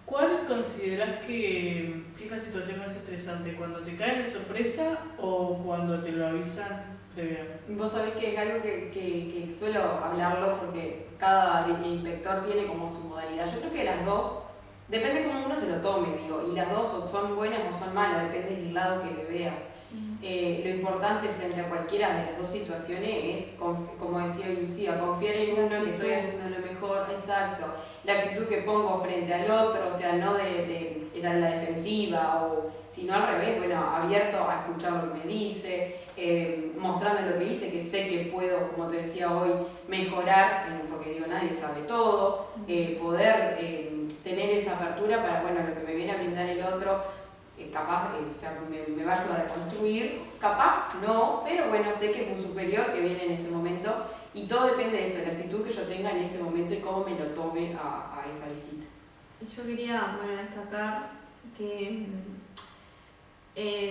¿cuál considerás que es la situación más estresante? ¿Cuando te caen de sorpresa o cuando te lo avisan previamente? Vos sabés que es algo que suelo hablarlo porque cada inspector tiene como su modalidad. Yo creo que las dos, depende cómo uno se lo tome, digo, y las dos son buenas o son malas, depende del lado que le veas. Lo importante frente a cualquiera de las dos situaciones es, como decía Lucía, confiar en uno, que estoy haciendo lo mejor, exacto. La actitud que pongo frente al otro, o sea, no de la defensiva, sino al revés, bueno, abierto a escuchar lo que me dice, mostrando lo que dice, que sé que puedo, como te decía hoy, mejorar, porque digo, nadie sabe todo, poder tener esa apertura para, bueno, lo que me viene a brindar el otro, capaz o sea, me va a ayudar a construir, capaz no, pero bueno, sé que es un superior que viene en ese momento y todo depende de eso, de la actitud que yo tenga en ese momento y cómo me lo tome a esa visita. Yo quería, bueno, destacar que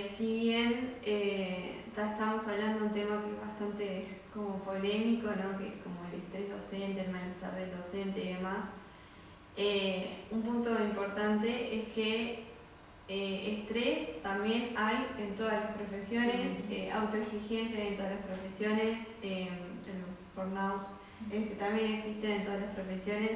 si bien estamos hablando de un tema que es bastante como polémico, ¿no? Que es como el estrés docente, el malestar del docente y demás, un punto importante es que estrés también hay en todas las profesiones, autoexigencia en todas las profesiones, el burnout también existe en todas las profesiones.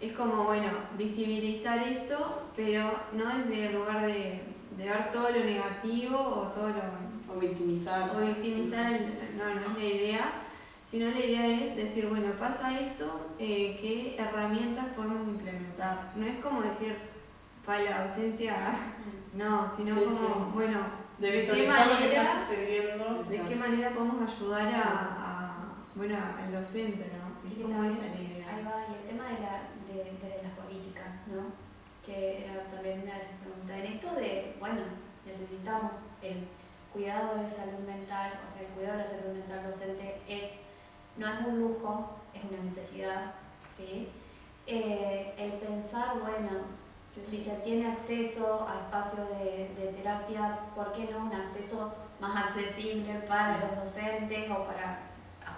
es como, bueno, visibilizar esto, pero no desde el lugar de ver todo lo negativo o todo lo... O victimizar. O victimizar, no es la idea, sino la idea es decir, bueno, pasa esto, ¿qué herramientas podemos implementar? No es como decir, para la docencia, no, sino Sí, como, sí. bueno, De ¿de qué visualizar lo que está manera, sucediendo. de qué manera podemos ayudar al docente, ¿no? Y Es que como también, esa la idea. ahí va, y el tema de las políticas, ¿no? Que era también una de las preguntas. En esto de, bueno, necesitamos el cuidado de salud mental, o sea, el cuidado de la salud mental docente no es un lujo, es una necesidad, ¿sí? El pensar, bueno, si se tiene acceso a espacios de terapia, ¿por qué no un acceso más accesible para los docentes o para...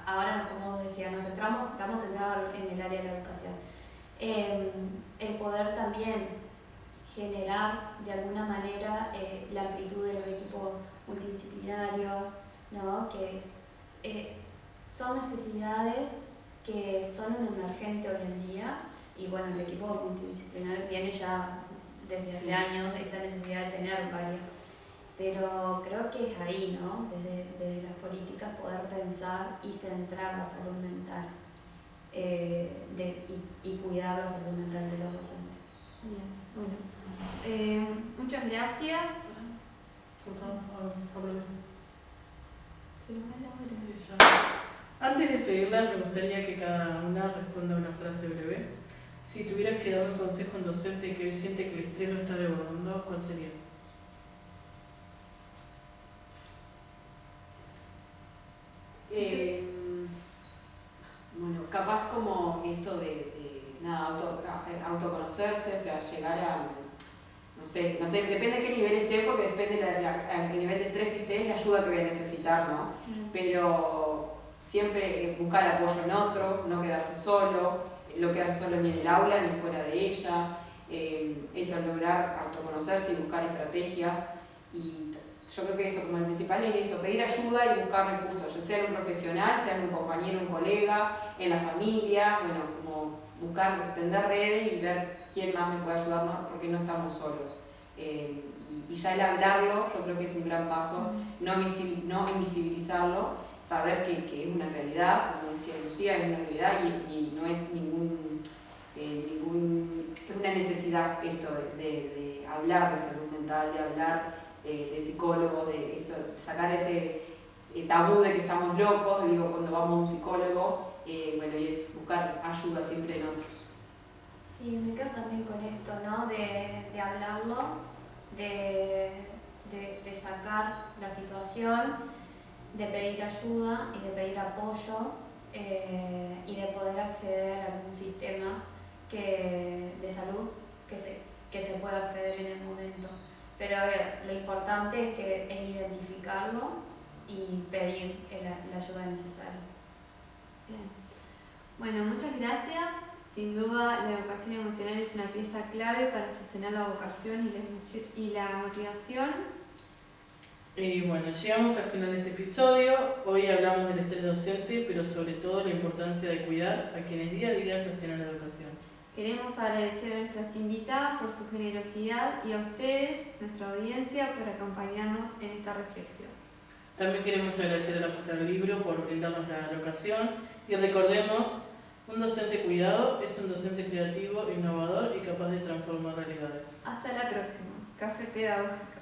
Ahora, como decía, estamos centrados en el área de la educación. El poder también generar de alguna manera la amplitud de los equipos multidisciplinarios, ¿no? Que son necesidades que son un emergente hoy en día, y bueno, el equipo multidisciplinario viene ya desde hace años esta necesidad de tener varios. Pero creo que es ahí, ¿no? Desde las políticas poder pensar y centrar la salud mental y cuidar la salud mental de los docentes. Bien, bueno. Muchas gracias. Se nos va la hora. Sí, ya. Antes de despedirla, me gustaría que cada una responda una frase breve. Si tuvieras que dar un consejo a un docente que hoy siente que el estrés lo está desbordando, ¿cuál sería? Bueno, capaz como esto autoconocerse, o sea, llegar a, no sé, depende de qué nivel esté, porque depende del nivel de estrés que esté, la ayuda que voy a necesitar, ¿no? Pero siempre buscar apoyo en otro, no quedarse solo, no quedarse solo ni en el aula ni fuera de ella, eso, lograr autoconocerse y buscar estrategias. Y yo creo que eso, como el principal es eso, pedir ayuda y buscar recursos, ya sea en un profesional, sea en un compañero, un colega, en la familia, bueno, como buscar, tender redes y ver quién más me puede ayudar, ¿no? Porque no estamos solos. Y ya el hablarlo, yo creo que es un gran paso, no invisibilizarlo, saber que es una realidad, como decía Lucía, es una realidad y no es es una necesidad esto de hablar de salud mental, de hablar de psicólogos, de esto, sacar ese tabú de que estamos locos, digo, cuando vamos a un psicólogo, bueno, y es buscar ayuda siempre en otros. Sí, me quedo también con esto, ¿no? De hablarlo, de sacar la situación, de pedir ayuda y de pedir apoyo y de poder acceder a algún sistema de salud que se pueda acceder en el momento. Pero lo importante es identificarlo y pedir la ayuda necesaria. Bien. Bueno, muchas gracias. Sin duda, la educación emocional es una pieza clave para sostener la vocación y la motivación. Y bueno, llegamos al final de este episodio. Hoy hablamos del estrés docente, pero sobre todo la importancia de cuidar a quienes día a día sostienen la educación. Queremos agradecer a nuestras invitadas por su generosidad y a ustedes, nuestra audiencia, por acompañarnos en esta reflexión. También queremos agradecer a la Postal Libro por brindarnos la locación y recordemos, un docente cuidado es un docente creativo, innovador y capaz de transformar realidades. Hasta la próxima. Café Pedagógico.